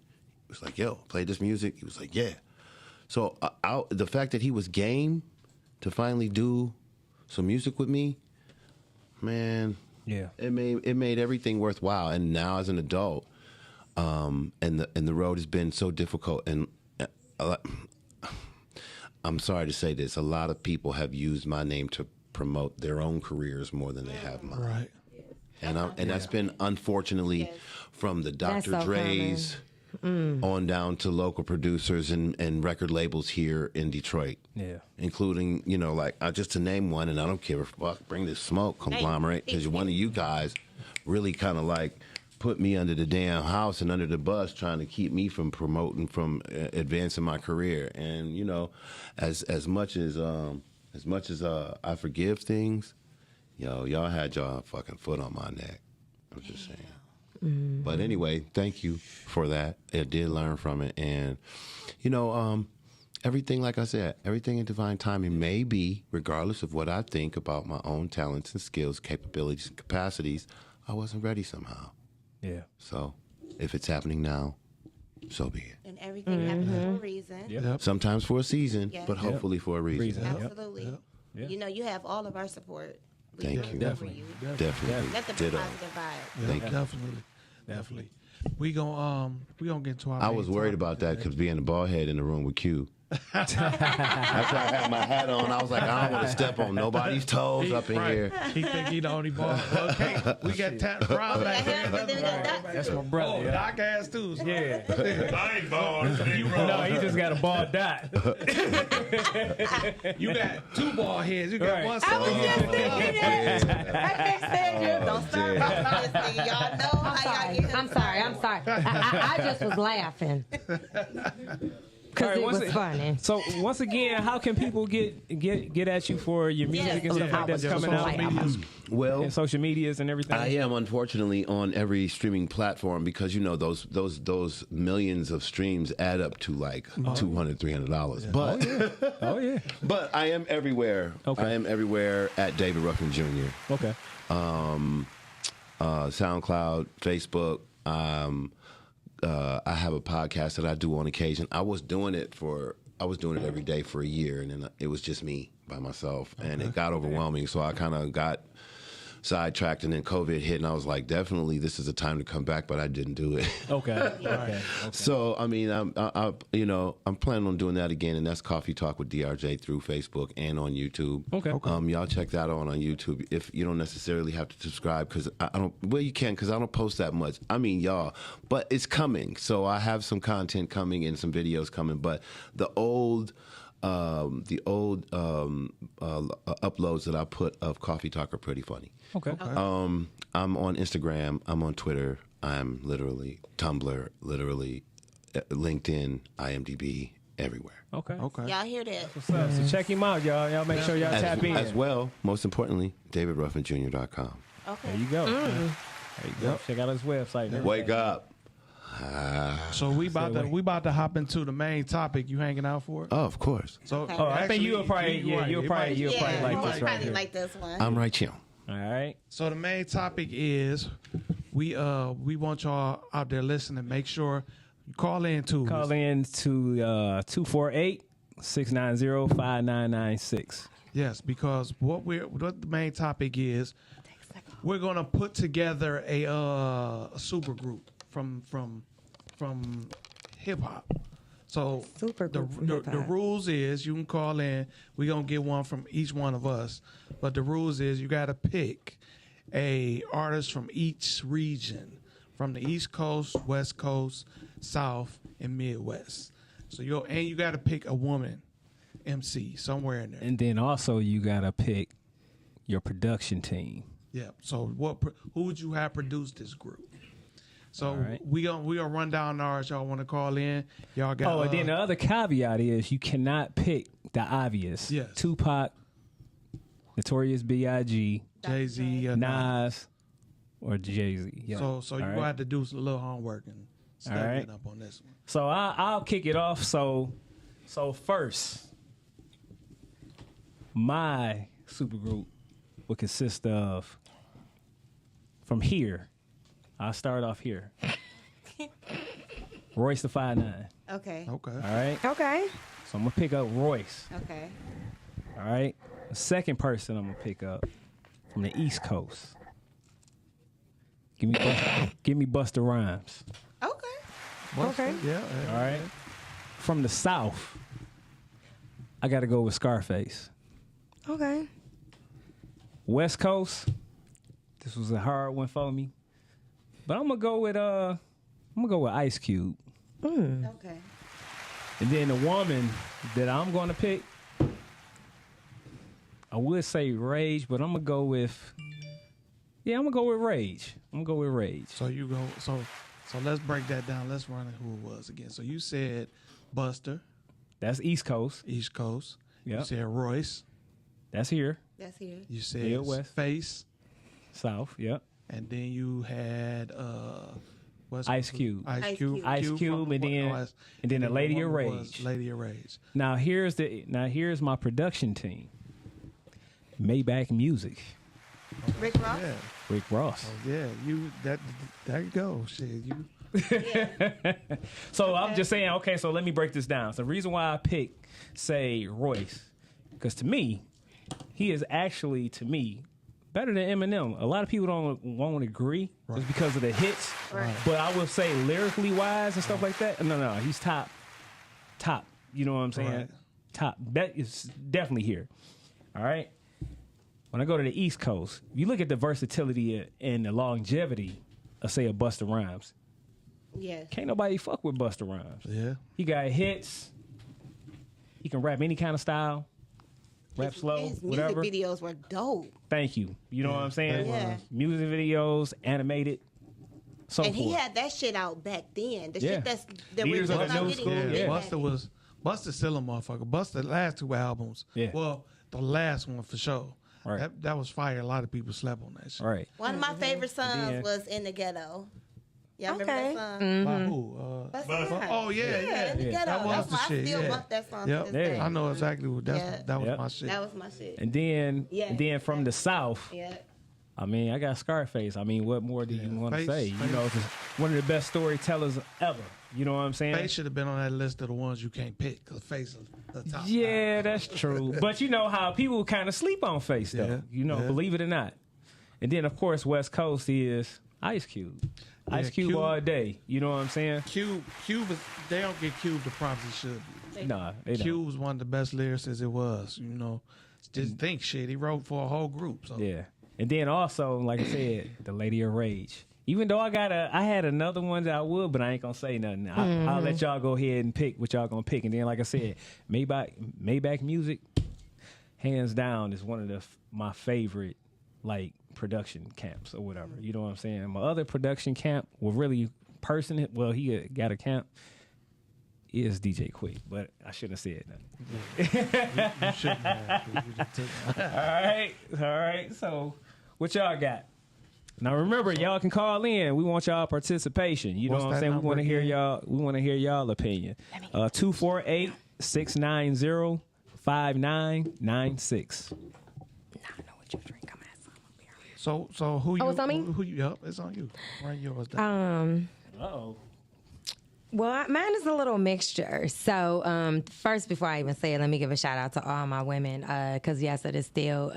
he was like, yo, play this music. He was like, yeah. So the fact that he was game to finally do some music with me, man, Yeah. it made everything worthwhile. And now as an adult, and the road has been so difficult. And I'm sorry to say this, a lot of people have used my name to promote their own careers more than they have mine. Right. And that's been unfortunately from the Dr. so Dre's on down to local producers and record labels here in Detroit. Yeah. Including, just to name one, and I don't give a fuck, bring this smoke conglomerate, because one of you guys really kind of like put me under the damn house and under the bus trying to keep me from promoting, from advancing my career. And, as much as I forgive things, y'all had y'all fucking foot on my neck. I'm just saying. But anyway, thank you for that. I did learn from it. And, everything, like I said, everything in divine timing may be, regardless of what I think about my own talents and skills, capabilities, and capacities, I wasn't ready somehow. Yeah. So if it's happening now, so be it. And everything happens for a reason. Yep. Sometimes for a season, Yes. but hopefully for a reason. Yep. Absolutely. Yep. You have all of our support. We Thank love you. Definitely. Definitely. Nothing but Ditto. positive vibes. Yeah, Thank you. definitely. We gonna get into our. I main was worried topic about that today. because being the bald head in the room with Q. That's why I had my hat on. I was like, I don't want to step on nobody's toes up in Right. here. He think he the only ball. Okay, we got Tat Brown back there. Then we got Doc. That's my brother. Oh, yeah. Doc ass too. So. Yeah. I ain't bald. No, he just got a bald dot. You got 2 ball heads. You got Right. one I side. was just thinking that. I texted you. Don't start about this nigga. Y'all know how y'all get him. I'm sorry. I just was laughing. Because it was funny. So once again, how can people get at you for your music and stuff like that's Yeah, coming social out? medias. Well, And social medias and everything? I am unfortunately on every streaming platform because those millions of streams add up to like $200, $300. But Oh, yeah. but I am everywhere. Okay. I am everywhere at David Ruffin Jr. Okay. SoundCloud, Facebook. I have a podcast that I do on occasion. I was doing it every day for a year, and then it was just me by myself, and it got overwhelming. So I kind of got sidetracked, and then COVID hit, and I was like, definitely, this is a time to come back, but I didn't do it. Okay. So I mean, I'm planning on doing that again, and that's Coffee Talk with DRJ through Facebook and on YouTube. Okay. Y'all check that out on YouTube. If you don't necessarily have to subscribe, because I don't. Well, you can, because I don't post that much. I mean, y'all, but it's coming. So I have some content coming and some videos coming. But the old uploads that I put of Coffee Talk are pretty funny. Okay. I'm on Instagram. I'm on Twitter. I'm literally Tumblr, literally LinkedIn, IMDb, everywhere. Okay. Y'all hear that? So check him out, y'all. Y'all make sure y'all tap in. As well, most importantly, DavidRuffinJr.com. Okay. There you go. There you go. Check out his website. Wake up. So we about to hop into the main topic. You hanging out for it? Oh, of course. So Okay. Oh, I think you'll probably like this right probably here. like this one. I'm right here. All right. So the main topic is we want y'all out there listening. Make sure you call in too. Call in to 248-690-5996. Yes, because what the main topic is, we're gonna put together a super group from hip hop. So Super the group from the hip-hop. rules is you can call in. We're gonna get one from each one of us, but the rules is you got to pick a artist from each region, from the East Coast, West Coast, South, and Midwest. So you got to pick a woman MC somewhere in there. And then also you got to pick your production team. Yeah. So who would you have produced this group? So All right. we gonna run down ours. Y'all want to call in? Y'all got. Oh, and then the other caveat is you cannot pick the obvious. Yes. Tupac, Notorious B.I.G., Jay-Z, Nas, or Jay-Z. Yeah. So you All gonna right. have to do some little homework and study right. it up on this one. So I'll kick it off. So first, my supergroup would consist of, from here, I'll start off here. Royce the 5'9". Okay. Okay. All right. Okay. So I'm gonna pick up Royce. Okay. All right. The second person I'm gonna pick up from the East Coast. Give me Busta Rhymes. Okay. Okay. Yeah. All right. From the South, I got to go with Scarface. Okay. West Coast, this was a hard one for me, but I'm gonna go with Ice Cube. Okay. And then the woman that I'm gonna pick, I would say Rage, but I'm gonna go with Rage. I'm gonna go with Rage. So you go. So let's break that down. Let's run it who it was again. So you said Buster, That's East Coast. East Coast. Yep. You said Royce. That's here. That's here. You said Midwest. Face. South. Yep. And then you had what's Ice Cube. Ice Cube. Ice Cube, and then the Lady of woman was Rage. Lady of Rage. Now here's my production team. Maybach Music. Rick Ross. Yeah. Rick Ross. Oh yeah. You there you go. Shit. You. So I'm just saying, okay, so let me break this down. So the reason why I picked, say, Royce, because to me, he is actually, to me, better than Eminem. A lot of people won't agree just because of the hits. Right. But I will say lyrically wise and stuff like that, no, he's top. You know what I'm saying? Right. Top. That is definitely here. All right? When I go to the East Coast, you look at the versatility and the longevity of, say, a Busta Rhymes. Yes. Can't nobody fuck with Busta Rhymes. Yeah. He got hits. He can rap any kind of style. Rap slow, His music whatever. videos were dope. Thank you. You know what I'm saying? Yeah. Music videos, animated, so And forth. he had that shit out back then. The Yeah. shit that Leaders we're of the just now new getting. school, Yeah. yeah. Buster's still a motherfucker. Buster last two albums. Yeah. Well, the last one for sure. Right. That was fire. A lot of people slept on that shit. All right. One of my favorite songs Yeah. was "In the Ghetto." Y'all remember Okay. that song? By who? Busta Rhymes. Oh yeah, yeah. In the Yeah. Ghetto. That was the I shit. still Yeah. bump that song Yep. to this day. I know exactly what Yeah. that was Yep. my shit. That was my shit. And then, Yeah. and then from the South, Yeah. I mean, I got Scarface. I mean, what more do you want to Face- say? You Face. know, just one of the best storytellers ever. You know what I'm saying? Face should have been on that list of the ones you can't pick because Face is the top. Yeah, that's true. But you know how people kind of sleep on Face, though. Yeah, You know, yeah. believe it or not. And then, of course, West Coast is Ice Cube. Ice Cube Cube. all day. You know what I'm saying? Cube is, they don't get Cube the props he should be. Nah, they don't. Cube was one of the best lyricists it was. You know, just think shit. He wrote for a whole group. So Yeah. And then also, like I said, the Lady of Rage. Even though I had another one that I would, but I ain't gonna say nothing. I'll let y'all go ahead and pick what y'all gonna pick. And then, like I said, Maybach Music, hands down, is one of my favorite like production camps or whatever. You know what I'm saying? My other production camp, he got a camp, is DJ Quick, but I shouldn't have said nothing. you shouldn't have. You just took All right. So, what y'all got? Now remember, y'all can call in. We want y'all participation. You know What's what I'm that saying? We number want to hear again? y'all. We want to hear y'all opinion. 248-690-5996. I know what you drink. I'm at some up here. So who you? Oh, it's on me? Who you? Yep, it's on you. Run yours down. Uh-oh. Well, mine is a little mixture. So, first, before I even say it, let me give a shout out to all my women. Because, yes, it is still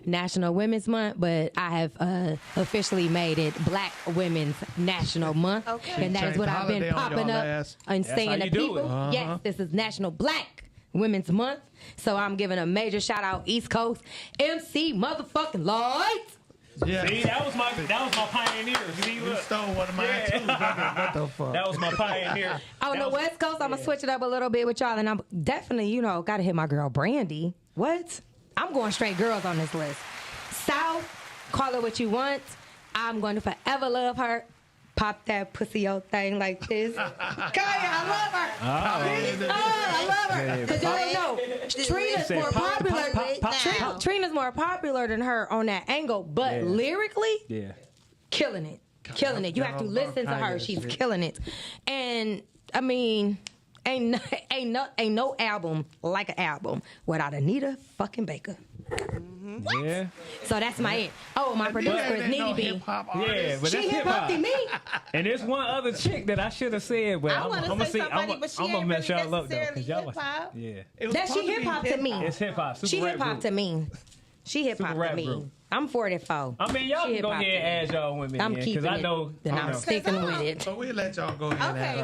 National Women's Month, but I have officially made it Black Women's National Month. Okay. And that is what I've been Holiday on popping y'all up ass. and That's saying how to you do people. it. Yes, this is National Black Women's Month. So, I'm giving a major shout out East Coast MC motherfucking Lights. Yeah. See, that was my pioneer. See, You look. stole one of mine Yeah. too. What the fuck? That was my pioneer. On the West Coast, I'm gonna switch it up a little bit with y'all, and I'm definitely, gotta hit my girl Brandy. What? I'm going straight girls on this list. South, call her what you want. I'm going to forever love her. Pop that pussy old thing like this. Kaya, I love her. I love her. Because y'all don't know, Trina's more popular. Trina's more popular than her on that angle, but lyrically, killing it. Killing it. You have to listen to her. She's killing it. And I mean, ain't no album like an album without Anita fucking Baker. Yeah. So that's my it. Oh, my producer is Needy B. Yeah, but She that's hip hop to me. And there's one other chick that I should have said, but I want to say somebody, but she ain't mess really y'all up though, necessarily because y'all hip-hop. That she hip hop to me. It's hip hop. She hip hop to me. She hip hop Super to rap me. group. I'm 44. I mean, y'all She can go hip-hop ahead to me. and add y'all women I'm in, keeping because I it. know. Then I'm sticking with it. So we'll let y'all go ahead Okay,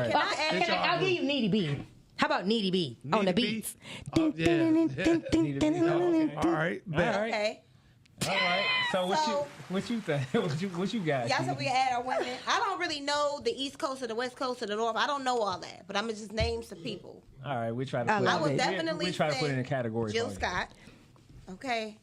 and can I add I'll give you Needy B. How about Needy B on the Needy B? beats? Oh, yeah. All right. Bet. All right. Okay. All right. So what you think? what you got? Y'all said we can add our women. I don't really know the East Coast or the West Coast or the North. I don't know all that, but I'm gonna just name some people. All right, we try to. I Put love I would it. definitely we try to say put it in categories. Jill for you. Scott. Okay.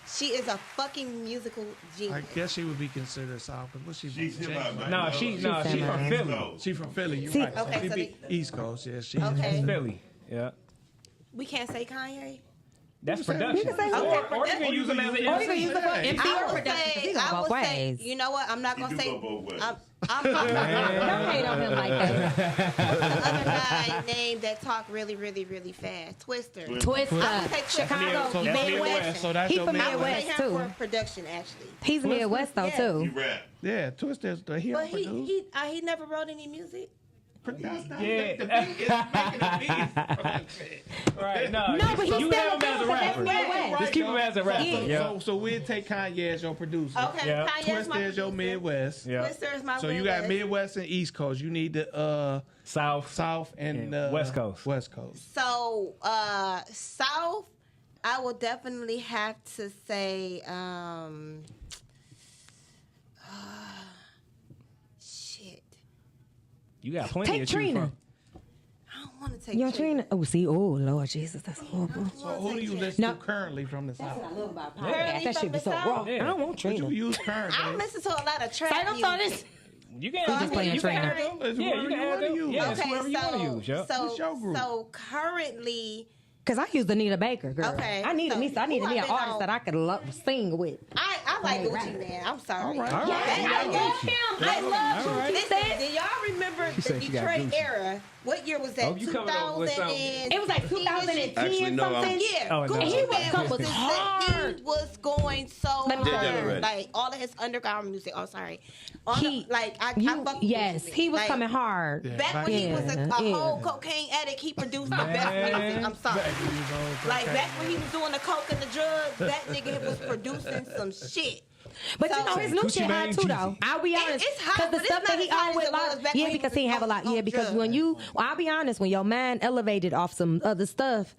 She is a fucking musical I genius. guess she would be considered South. But what's she from? She's hip hop, man. No, she from Philly. She from Philly. You See- right. Okay, She so be East Coast. Yeah, she. Okay. Philly. Yeah. We can't say Kanye. That's production. You can say Okay, or you can use them as an Or you can use the Yeah. MC I or would production. say, He go I both would say, ways. you know what? I'm not He gonna do say. go both ways. I'm Don't hate on him like that. the other guy named that talk really, really, really fast. Twister. Twister. Twister. I would say Chicago. So That's Midwest. So that's He your from I would say Midwest him too. for production, actually. He's Midwest though Yeah. too. He rap. Yeah, Twister's the hero But producer. he never wrote any music. That's not Yeah. the beat is making the beat. Right. No, No, but he's you still have him a as a producer. That's rapper. Midwest. Just keep him as a rapper. Yeah. So we'll take Kanye as your producer. Okay, Yeah. Kanye's Twister my is your producer. Midwest. Yeah. Twister is my So you got Midwest and East Coast. You need the South. South and And West Coast. West Coast. So South, I will definitely have to say shit. You got plenty Take of Trina. From. I don't want to take Young Trina. Trina. Oh, see. Oh, Lord Jesus. That's horrible. So who do you listen No. to currently from the South? I love about Currently podcasts. That from should be the so South? raw. Yeah. I don't want Would Trina. you use currently? I listen to a lot of trap Say them for music. this. You can Just add playing you can Trina. add them. It's Yeah, whoever you can you add wanna them. use. Yeah, it's Okay, whoever you want to use. Yeah. It's your group. so currently, Because I used Anita Baker, girl. Okay, I needed so me an who I've been artist on? that I could sing with. I like Gucci Man. I'm sorry. All right. All right. I love him. I love All right. Listen, do y'all remember the said she got Detroit Gucci. era? What year was that? Oh, you coming up with 2000 something. It was like 2010 Actually, no, something. Yeah, Oh, no. Gucci He was Man going was hard. He was going so Let me tell you. hard. Like all of his underground music. Oh, sorry. He, I fuck with yes, Gucci Man. he was Like, coming hard. Yeah. Back when he was a Yeah, whole yeah. cocaine addict, he produced the best music. I'm sorry. Like back when he was doing the coke and the drugs, that nigga was producing some shit. But you So- know his new Gucci shit Mane hot too though. Jeezy. I'll be honest. It's hot, Because the but it's stuff that not he as hot on with as it was like, back yeah, when he because was he ain't have a lot. on Yeah, because drugs. when you, well, I'll be honest, when your man elevated off some other stuff,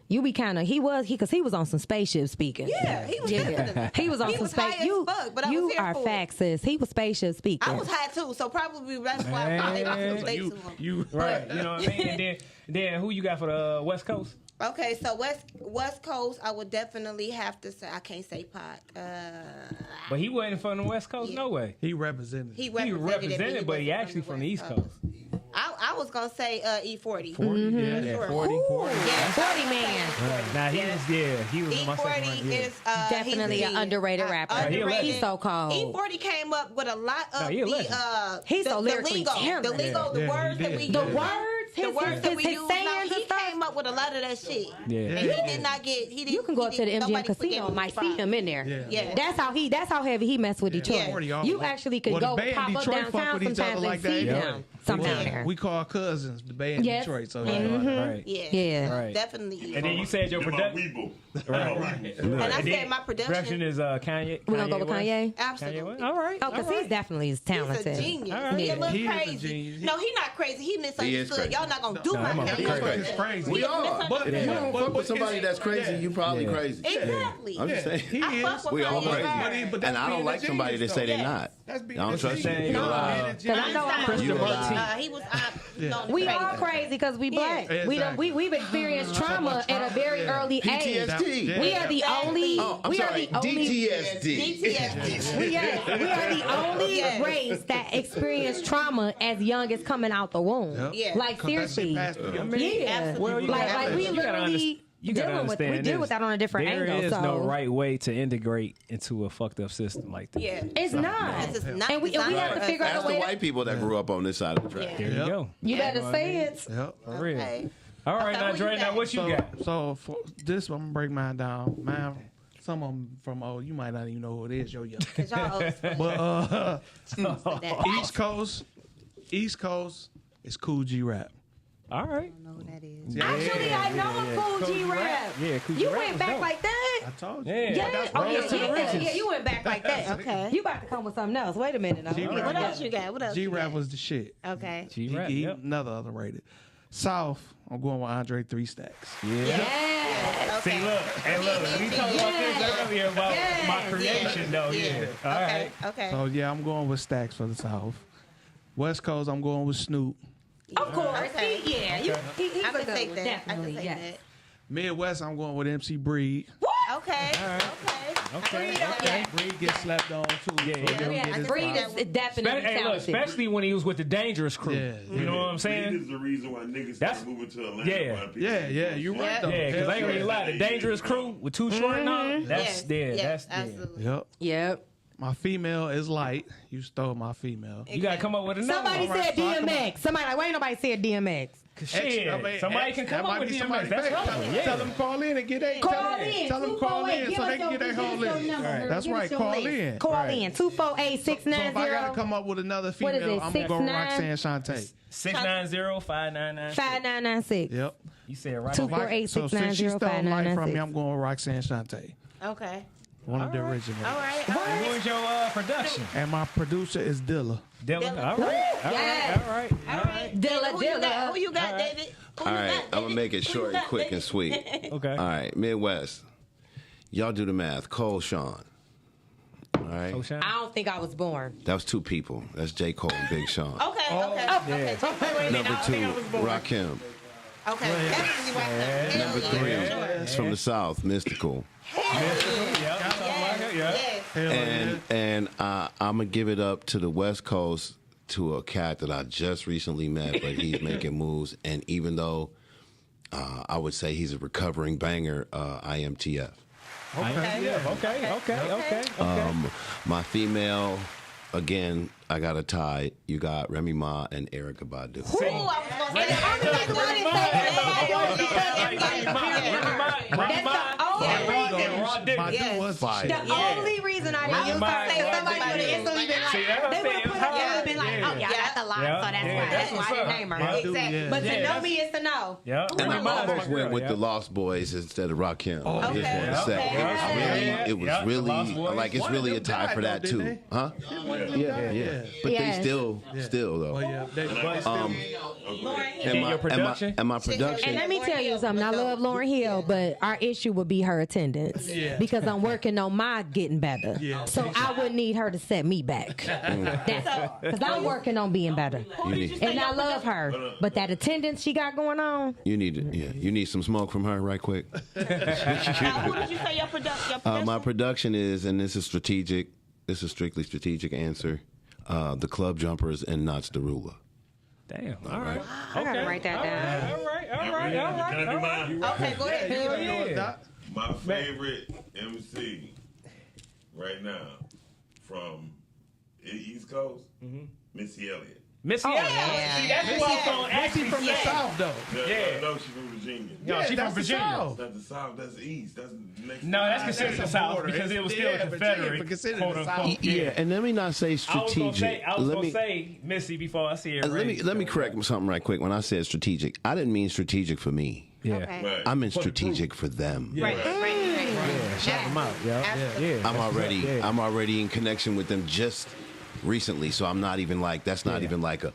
you be kind of, because he was on some spaceship speaking. Yeah, he was listening. He was on He some was high space. as You, fuck, but I you was here are for it. facts, sis. He was spaceship speaking. I was high too, so probably that's why I probably was late to him. You Right. You know what I mean? And then who you got for the West Coast? Okay, so West Coast, I would definitely have to say I can't say Pac. But he wasn't from the West Coast. Yeah. No way. He represented. He He represented, represented, but he wasn't actually from the East West Coast. I was gonna say E40. 40, Mm-hmm. yeah. Sure. 40. Yeah, 40 man. Nah, he was my second one. E40 Yeah. is Definitely he's an underrated rapper. Underrated. He's so cold. E40 came up with a lot of he a legend. the He's the so lyrically lingo, talented. the lingo, the Yeah, words he that did. we The use. Words? the words that we his use sayings now, and he stuff. came up with a lot of that shit. Yeah. And he did not get. He didn't. You can go up to the MGM nobody Casino forgave and might see him in there. Yeah. That's how heavy he messed with Detroit. Yeah. You actually could Well, the go Bay and pop up Detroit fuck downtown with each other sometimes like and that, see yeah. him sometime there. We call cousins the Bay in Yes. Detroit. So Right. Yeah. Right. Definitely. And then you said your production. And I said my Production is Kanye. We're gonna go with West? Kanye. Absolutely. All right. Oh, because he's definitely talented. He's a genius. All right. He a little He is a crazy. genius. No, he's not crazy. He misunderstood. crazy. Y'all not gonna do my I'm thing. crazy. It's crazy. We are. But If you don't fuck with somebody it's- that's crazy, you probably Yeah. crazy. Exactly. I'm just saying. He I is. fuck with We all Kanye crazy. hard. But And I don't like somebody that say they're not. That's I being don't a trust genius. you. No. Because I know I'm Christopher You Martin. He was. No, we crazy. are crazy because we black. Yeah, We don't. exactly. We've experienced trauma at a very early age. PTSD. We are the only. Oh, I'm we sorry. are the only. DTSD. DTSD. We are the only Yes. race that experienced trauma as young as coming out the womb. Yep. Yeah. Like 'Cause that shit seriously. passed through your Yeah. Absolutely. Well, you like gotta- we you gotta literally You gotta dealing with understand we deal this. with that on a different There angle. is so no right way to integrate into a fucked up system like that. Yeah. it's not. It's not And we designed have to for figure us. out That's the the way. white people that grew up on this side of the track. There you Yep. go. You better say it. Yep. For real. Okay. All right, Okay, now what you Dre, now got? what you got? So for this, I'm gonna break mine down. Mine, some of them from you might not even know who it is. Yo, Cause y'all old school. but That- East Coast is Cool G Rap. All right. I don't know who that is. Actually, I know Cool G Rap. Yeah, Cool G You Rap went was back dope. like that. I told you. Yeah. Yeah. Oh, Rags to the yeah. riches. Yeah, you went back like that. Okay. You about to come with something else. Wait a minute. Now. G-Rap. What else you got? What else? G you Rap got? was the shit. Okay. G-Rap, He yep. another underrated. South, I'm going with Andre 3 Stacks. Yeah. Yeah. Okay. See, look, and look, we talked about this earlier about my creation, though. Yeah. All Okay. right. Okay. So yeah, I'm going with Stacks for the South. West Coast, I'm going with Snoop. Of course. Okay. Yeah. He's I a can good take one. that. I Definitely. can take Yes. Midwest, I'm going with MC Breed. that. Okay. Okay. Okay. Breed gets slept on too. Yeah, so yeah. he don't Yeah, get I his Breed props. is definitely Hey, look, talented. especially when he was with the Dangerous Crew. Yeah, You know what I'm Weed saying? is the reason why niggas That's- started moving to Atlanta. Yeah. Why people- Yeah, you're right Yeah. though. Yeah, because I ain't gonna yeah. lie, the Dangerous Crew with Too Short and all, that's Yes. that's Absolutely. Yep. Yep. My female is light. You stole my female. You gotta come up with another Somebody one. said so I come DMX. Somebody like, why ain't nobody said DMX? Shit, somebody can come that up might with be DMX. somebody's That's favorite. relevant. Yeah. Tell them call in and get a Call in. Tell them call in 248. so they can get their whole list. That's right. Call in. Call Right. in. 248 So if I gotta 690 come up with another What is female, it, I'm gonna go with 6'9"? Roxanne Shante. 690-5996. 5996. Yep. You said right. Two- over. 448 So since she stole light from 690-5996. me, I'm going with Roxanne Shante. Okay. One of the originals. All right. And who is your production? And my producer is Dilla. Dylan. Dylan. All right. All Yes. right. All right. All right. Dilla, Who you got? Dilla. Who you got, David? Who All you right, got, I'm gonna David? make it Who short you and got, quick David? and sweet. Okay. All right, Midwest. Y'all do the math. Cole Sean. All right. Ocean. I don't think I was born. That was two people. That's J. Cole and Big Sean. Okay. Okay. Okay. Number two, Rakim. Okay. Definitely right there. Number Hell three, yeah. it's from the South, Mystical. Yes. And I'm gonna give it up to the West Coast to a cat that I just recently met, but he's making moves. And even though I would say he's a recovering banger, IMTF. Okay. My female, again, I got a tie. You got Remy Ma and Erykah Badu. Ooh, I was gonna say that. Badu was Fire. The only reason I knew was Mine, because somebody Mine, would have instantly been like, See, that's what they I'm would saying. have put up and been like, oh, yeah, that's a lie, Yeah. so that's Yeah, why. That's why I didn't name her. Badu, Exactly. yeah. But to Yeah, know me is to know. Yeah. And I almost went with the Lost Boys instead of Rakim. I just want to say it was really, Lost Boys. like it's One of really a them tie died, for that though, too, didn't huh? Yeah. But Yes. they still though. Oh yeah. And your production? And my And production. let me tell you something. I love Lauryn Hill, but our issue would be her attendance. Yeah. Because I'm working on my getting better. Yeah. So I would need her to set me back. Because I'm working on being better. You need, And I love her. But that attendance she got going on, you need some smoke from her right quick. Who did you say your production? My production is, and this is strategic. This is strictly strategic answer. The Club Jumpers and Knots Darula. Damn. All right. I gotta write that down. All right. Can I do mine? Okay, go ahead. Hell yeah. My favorite MC right now from the East Coast, Missy Elliott. Missy Oh, Elliott. yeah. See, that's who I was going to ask you from the South, though. Yeah. No, she's from Virginia. No, she from that's the Virginia. South. That's the South. That's the East. That's the next. No, that's considered the That's a South border. because it was still Yeah, Confederate, Virginia, considered quote the South. unquote. Yeah, and let me not say I was strategic. gonna say Missy before I see her. Let me correct something right quick. When I said strategic, I didn't mean strategic for me. Yeah. Okay. Right. I meant strategic for them. Right. Shout them out. Yeah. I'm already in connection with them just recently, so I'm not even like that's not even like a.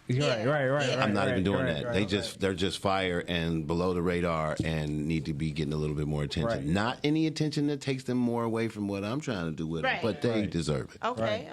Right. I'm not even doing that. They're just fire and below the radar and need to be getting a little bit more attention. Right. Not any attention that takes them more away from what I'm trying to do with them, Right. but they deserve it. Okay.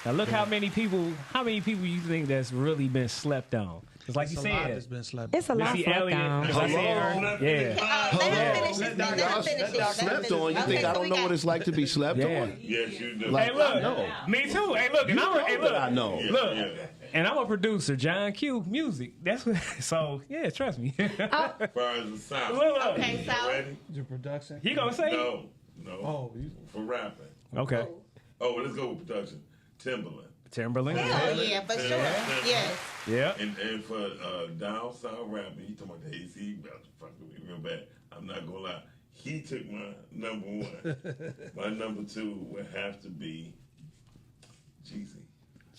Now look how many people you think that's really been slept on? Because like you It's a lot that's said, been slept. It's a lot Missy slept Elliott. on. 'Cause I seen her. Yeah. Let him finish this. Let him finish this. Slept on. You think I don't know what it's like to be slept Yeah. on? Yes, you do. Like, Hey, look. I know. Me too. Hey, look. And I know. Look. Yeah. And I'm a producer, John Q Music. That's what. So yeah, trust me. As far as the South. Look. Okay, You so ready? Your production. He gonna say? No. Oh, you- For rapping. Okay. Oh, well, let's go with production. Timberland. Timberland. hell yeah, for sure. Yes. Yeah. And for down south rapping, he talking about the AC about to fuck with me real bad. I'm not gonna lie. He took my number one. My number two would have to be Jeezy.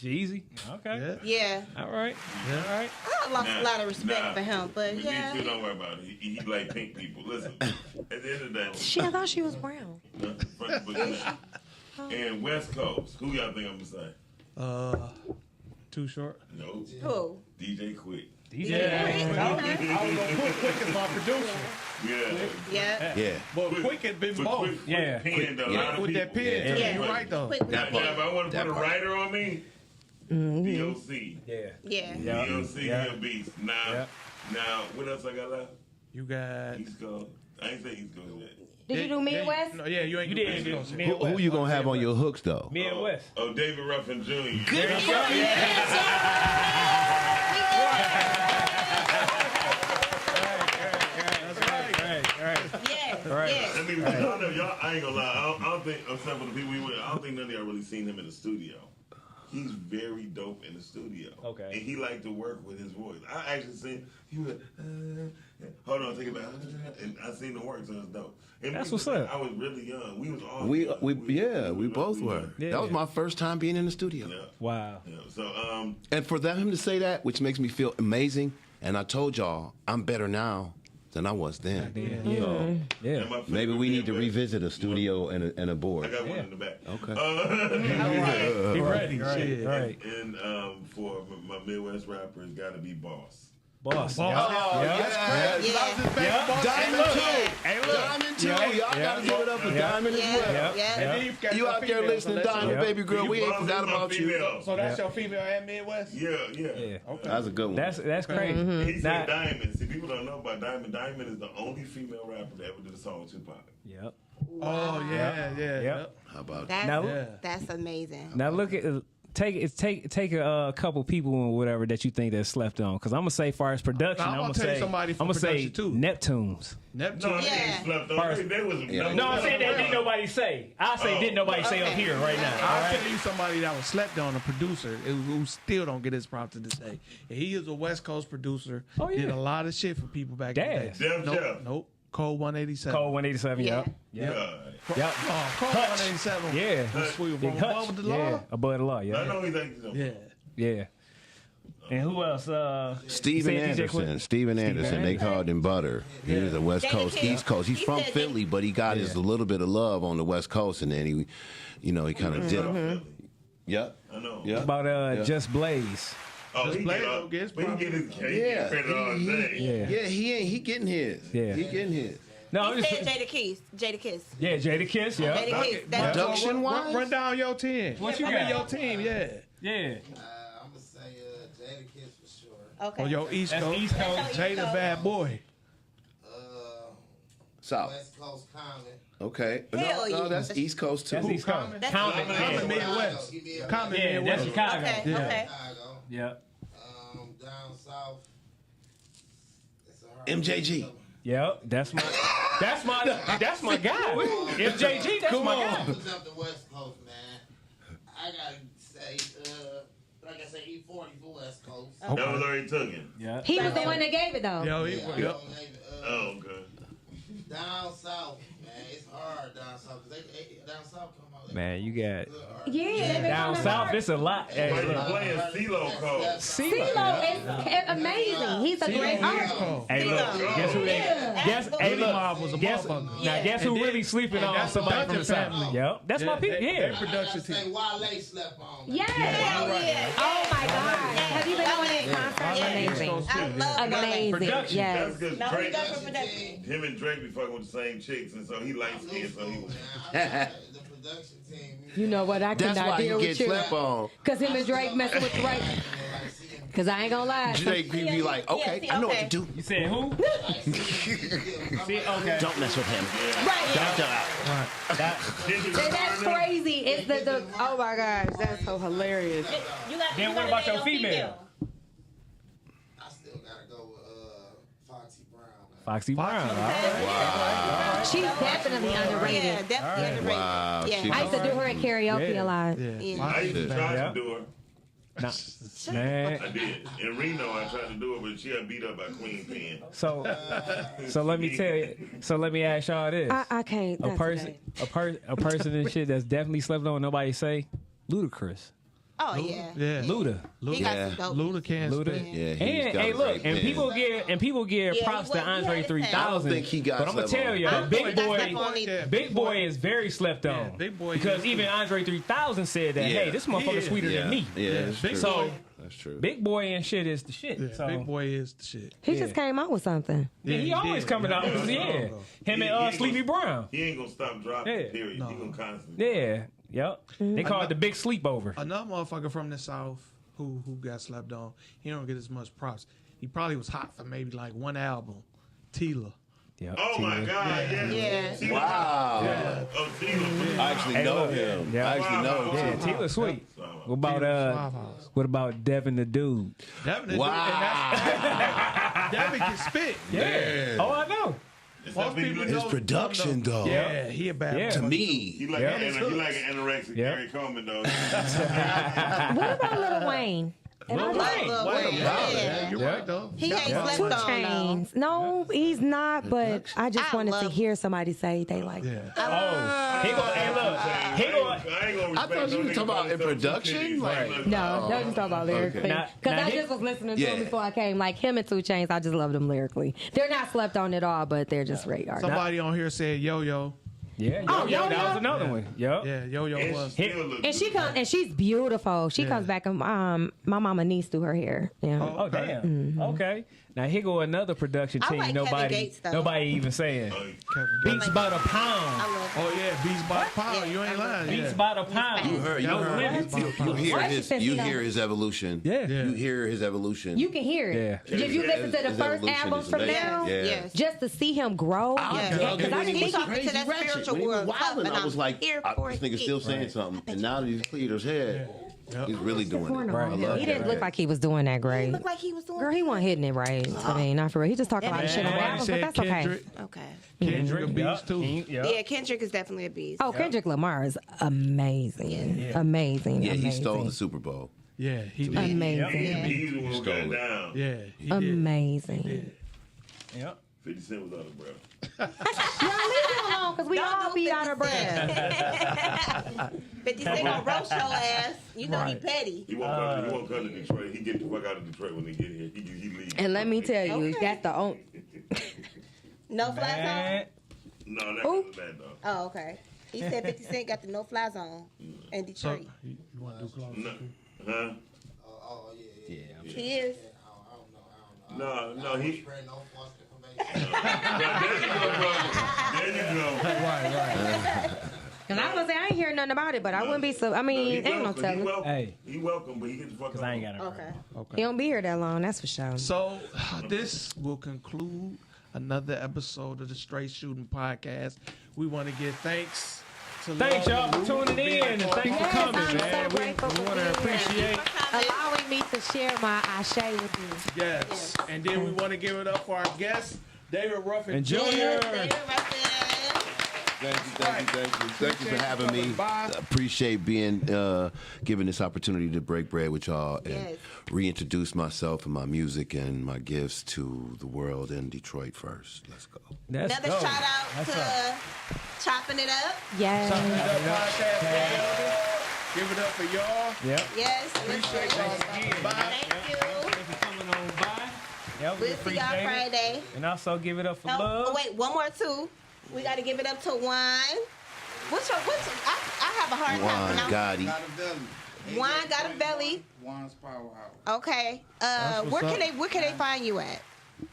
Jeezy. Okay. Yeah. All right. All right. I lost a lot of respect for him, but me yeah. too, don't worry about it. He like pink people. Listen, at the end of the day, Shit, I thought she was brown. front but back. And West Coast, who y'all think I'm gonna say? Too short. No. Who? DJ Quick. DJ. I was gonna put Quick as my producer, Yeah. Yeah. Yeah. but Quick had been But both. Quick Yeah. pen, though. A lot of With that people- pen, Yeah. you're right though. Quick. That Now, part. if I want to That put a part. writer on me, DOC. Yeah. Yeah. Yeah. DOC, Yeah. he a beast. Now, Yeah. now, what else I got left? You got. East Coast. I ain't say East Coast yet. Did you do Midwest? No, yeah, you ain't. You do did. Midwest. Who you gonna have on your hooks though? Midwest. Oh, David Ruffin Jr. Yes. Right. Yes. I mean, y'all know, I ain't gonna lie. I don't think, except for the people we with, I don't think none of y'all really seen him in the studio. He's very dope in the studio. Okay. And he liked to work with his voice. I actually seen, he was, hold on, take it back. And I seen the work, so it's dope. And That's we- what's up. I was really young. We was all We young. both were. Yeah. That was my first time being in the studio. Yeah. Wow. Yeah. So, And for him to say that, which makes me feel amazing, and I told y'all I'm better now than I was then. Yeah. and my Maybe we need to Midwest- revisit a studio and a I board. got one in the back. Okay. He ready. Shit. Right. And for my Midwest rapper, it's got to be Boss. Boss. Oh, Yes. Diamond too. Hey, look. Diamond too. Yeah. Y'all gotta give it up for Diamond as well. Yeah. Yeah. And then you've got You your out there female, listening, so that's Diamond, Yeah. baby girl. We ain't Boss forgot is my about you. female. So that's your female and Midwest. Yeah. Yeah. Okay. That's a good one. That's crazy. He Now- said Diamond. See, people don't know about Diamond. Diamond is the only female rapper that ever did a song with Tupac. Yep. Oh yeah. Yep. How about That's, Now- Yeah. that's amazing. Now look at take a couple people or whatever that you think that's slept on. Because I'm gonna say, far as production, Now, I'm I'm gonna gonna tell you say somebody from I'm gonna say production, too. Neptunes. Neptune. No, I Yeah. ain't slept on. They was Yeah. No, I'm saying that didn't nobody say. I say didn't nobody say up Okay. here right now. All I'll right. tell you somebody that was slept on, a producer who still don't get his props to this day. And he is a West Coast producer. Oh, yeah. Did a lot of shit for people back Daz. in the day. Def Jam. Nope. Code 187. Code 187. Yeah. Yep. Yep. Yeah. Yep. Oh, Code 187. Yeah. Sweet Big from Hutch. above the law. Yeah. Above the law. I Yeah. know he's like, Yeah. Yeah. And who else? Steven you said DJ Anderson. Quick? Steven Anderson. They called him Butter. He was a West Jada Coast, Kiss. East Coast. He's He from said Philly, but he got his little bit of love on the West Coast, and then he kind of did it. Yep. I know. Yep. About Just Blaze. Oh, he Blaze get don't get his but he get his Yeah. credit all day. Yeah. He getting his. Yeah. He getting his. No, I'm He just said Jada Kiss. Jada Kiss. yeah, Jada Kiss. Yeah. Jada Kiss. That's Production wise, Run down your team. What you I mean, got? your team, yeah. Yeah. I'm gonna say Jada Kiss for sure. okay. On your East That's Coast. East Coast. Jada bad boy. South. West Coast Common. Okay. Hell No, yeah. that's East Coast too. That's East Coast. That's Common. Common Yeah. Midwest. He did Common Yeah, that's Midwest. Chicago. Okay. Yeah. Okay. Chicago. Yeah. Down south. It's a hard MJG. one. Yep. That's my guy. MJG, that's my guy. Who's up the West Coast, man? I gotta say, like I said, E40 for West Coast. That was already taken. Yeah. He was the one that gave it though. Yo, Oh, okay. Down south, man, it's hard down south. Cause they down south come out. Man, you got Yeah, down south. It's a lot. Hey, Why you look. playing CeeLo code? CeeLo is amazing. He's a great artist. Hey, look. Guess who? Hey, look. Guess who really sleeping on somebody from the south? Yep, that's my people. Yeah. Production Say team. Wale slept on. Man. Yeah. Oh my God. Have you been on his concert? Amazing. I love Amazing. Production. Yes. That's because No, he Drake, got for production. him and Drake be fucking with the same chicks, and so he light skinned, so he was. The production team. You know what? I That's cannot why deal he with gets you. slept on. Cause him and Drake messing with Drake. Cause I ain't gonna lie. Drake be like, okay, I know what to do. You said who? See, okay. Don't mess with him. And that's crazy. It's the oh my gosh, that's so hilarious. Then what about your female? I still gotta go with Foxy Brown. Foxy Brown. All right. Wow. She's definitely underrated. Yeah, definitely underrated. Wow. Yeah. I used to do her at karaoke a lot. I used to try Yeah. to do her. Nah, man. I did. In Reno, I tried to do it, but she got beat up by Queen Pen. So let me tell you. So let me ask y'all this: I can't. a not person, today. a person and shit that's definitely slept on. Nobody say Ludacris. Oh yeah. Yeah. Luda. He got Yeah. some dope. Luda can't Luda. spit. Yeah, he's And got hey, a look, great and pen. people give Yeah, props he to was- he Andre had his 3000. I don't think he got But I'm gonna slept tell on. y'all, Big think that's Boy, definitely- Yeah, Big Boy is very slept on. Yeah, Big Boy because is even too. Andre 3000 said that, Yeah. hey, this motherfucker Yeah. sweeter Yeah, than me. yeah, that's Big true. So That's true. Big Boy and shit is the shit. Yeah, So Big Boy is the shit. He Yeah. just came out with something. yeah, he always did. coming out. Yeah. Yeah, him He and ain't Sleepy gonna- Brown. He ain't gonna stop dropping, Yeah. period. No. He gonna constantly. Yeah, yep. They call it the big sleepover. Another motherfucker from the South who got slept on. He don't get as much props. He probably was hot for maybe like one album. Tila. Yep. Oh my God! Yeah. Yeah. See, Wow. Oh, Tila. I actually Hey, know look. him. Yeah. I actually know Yeah, him. Tila sweet. What Tila's about Five House. what about Devin the Dude? Devin, Wow. Devin can spit. Yeah. Oh, I know. Most people His know- production, though. Yeah, he a bad Yeah. To motherfucker. me. He like, Yeah. he like an anorexic Yeah. Gary Coleman, though. What about Lil Wayne? And I Lil just- Wayne. Lil What Wayne, about it? yeah. You're Yeah. right, though. He ain't Yeah. slept 2 on though. Chainz. No, he's not. But I just I wanted to love- hear somebody say they like. Yeah. Oh, he gonna, hey, look, he gonna. I thought you was talking about in production. Like, No, that was just talking about lyrically. Okay. Because Now I he- just was listening to Yeah. him before I came. Like him and 2 Chainz, I just love them lyrically. They're not slept on at all, but they're just great artists. Somebody on here said Yo-Yo. Yeah, Oh, yo, that Yo-Yo? was another one. Yep. Yeah, Yo-Yo was. And she comes and she's beautiful. She comes back and my mama niece do her hair. Yeah. Oh damn. Okay. Now here go another production I team. like Kevin Nobody, Gates, though. nobody even saying. Kevin Beats by the pound. I love Oh yeah, Beats by the Pound. Yeah, You ain't I love lying. Beats Yeah. by the pound. You heard No it. limits. You hear Why his. she You said hear his evolution. Yeah. Yeah. You hear his evolution. You can hear it. Yeah. If you listen to the His first evolution album is from amazing. now, Yeah. Yes. just to see him grow. Yeah. dug Because it I when he think was talking to crazy that ratchet. spiritual When he was world wilding, stuff, I was like, here this for nigga still it. saying something. And now that he's cleared his head, he's really doing it. Right. I love He it. didn't look like he was doing that He great. looked like he was doing. Girl, he wasn't hitting it right. I mean, not for real. He just talked a lot of shit on the Somebody album, but said that's okay. Kendrick. Okay. Kendrick a beast Yup. too. Yup. Yeah, Kendrick is definitely a beast. Oh, Kendrick Lamar is amazing. Amazing. Yeah, he amazing. stole the Super Bowl. Yeah, he did. Amazing. He's the one who got Stole it. down. Yeah, he did. Amazing. Yep. 50 Cent was out of breath. Y'all leave him alone because we all be out of breath. 50 Cent gonna roast your ass. You know he Right. petty. He won't come to Detroit. He get the fuck out of Detroit when he get here. He leave. And let me tell you, Okay. that's the only. No fly zone. Man. No, that Who? was bad though. Oh, okay. He said 50 Cent got the no fly zone in So, Detroit. you want to do close? No, huh? Oh yeah. He is. I don't know. No, he. Spread no false information. There you go, brother. There you go. Right. Because I was gonna say I ain't hearing nothing about it, but I wouldn't be so. I mean, He ain't no welcome. He telling. welcome. Hey. He welcome, but he get the fuck Cause out. I ain't got it. Okay. He don't be here that long, that's for sure. So this will conclude another episode of the Straight Shooting Podcast. We want to give thanks to Thanks y'all for Love tuning in and thanks for Yes, coming, I'm man. so grateful We for want to being here. appreciate. Allowing me to share my ashe with you. Yes. And then we want to give it up for our guest, David Ruffin And Jr. Junior. David Ruffin. Thank you for having me. Appreciate being given this opportunity to break bread with y'all and reintroduce myself and my music and my gifts to the world in Detroit first. Let's go. Another shout out to Chopping It Up. Yes. Chopping It Up podcast. Give it up for y'all. Yep. Yes. Appreciate y'all again. Bye. Thank you. Thanks for coming on by. Yeah, We'll see y'all Friday. And also give it up for Oh, love. wait, one more too. We got to give it up to Juan. What's I have a hard time Juan pronouncing. Gotti. Juan got a belly. Juan's Powerhouse. Okay. Where can they find you at?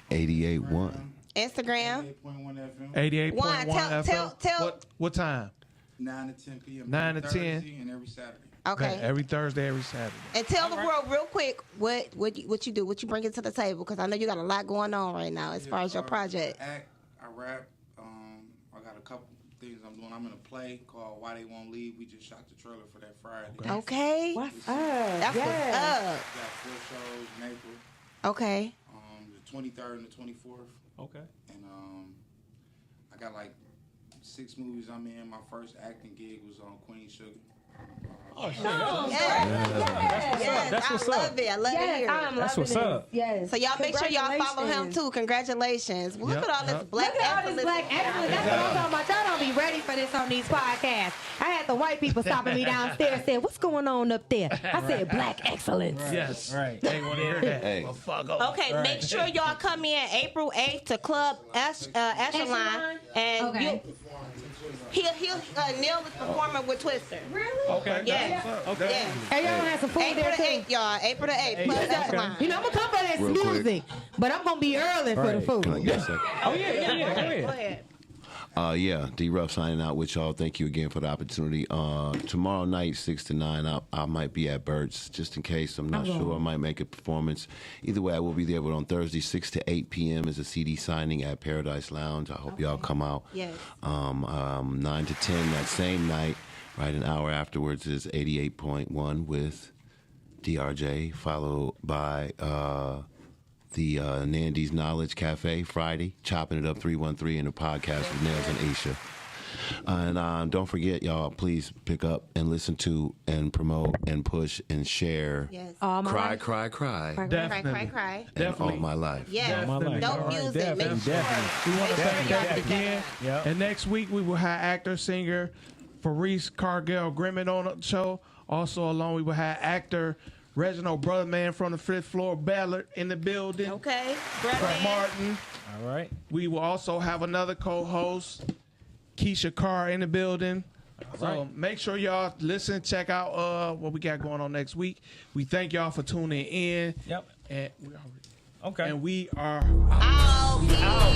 88.1. Instagram. 88.1 FM. 88.1 Juan, FM. tell. What time? 9 to 10 p.m. 9 to Thursday 10. And every Saturday. Okay. Every Thursday, every Saturday. And tell the world real quick what you do, what you bring it to the table, because I know you got a lot going on right now as far as your project. I rap. I got a couple things I'm doing. I'm in a play called Why They Won't Leave. We just shot the trailer for that Friday. Okay. What's up? That's what's up. We got 4 shows in April. Okay. The 23rd and the 24th. Okay. And I got like 6 movies I'm in. My first acting gig was on Queen Sugar. Oh, shit. Yes. That's what's I up. love it. I love to hear it. That's what's up. Yes. So y'all make sure y'all follow him too. Congratulations. Well, look at all this black Look at all this black excellence. That's what I'm talking about. Y'all don't be ready for this on these podcasts. I had the white people stopping me downstairs saying, "What's going on up there?" I said, "Black excellence." Yes. Right. They want to hear that. Hey. Well, fuck off. Okay, make sure y'all come in April 8th to Club Echelon, and Okay. Neil is performing with Twister. Really? Okay. Yeah. Okay. Yeah. Hey, y'all gonna have some food April there the too. 8th, y'all. April the 8th, Club Echelon. You know, I'm gonna come for this Real quick. music, but I'm gonna be early for the Right. food. Can I get a second? Oh, yeah. Go ahead. Go ahead. Yeah, D-Ruff signing out with y'all. Thank you again for the opportunity. Tomorrow night, 6 to 9, I might be at Burt's, just in case. I'm not sure. I might make a performance. Either way, I will be there. But on Thursday, 6 to 8 p.m. is a CD signing at Paradise Lounge. I hope y'all come out. Yes. 9 to 10 that same night, right an hour afterwards, is 88.1 with DRJ, followed by... the Nandy's Knowledge Cafe Friday, Chopping It Up 313 in the podcast with Nails and Aisha. And don't forget, y'all, please pick up and listen to and promote and push and share. Yes. All my Cry, life. cry, cry. Cry. And all my life. Yes. My life. Dope All right, music. Make definitely, sure. definitely. We want to thank y'all that get again. Yep. And next week we will have actor, singer Faris Cargill Grimmin on the show. Also along we will have actor Reginald Brotherman from the 5th floor, Ballard in the building. Okay. Frank Brother. Martin. All right. We will also have another co-host, Keisha Carr, in the building. So make sure y'all listen, check out what we got going on next week. We thank y'all for tuning in. Yep. And Okay. we are Out. Out.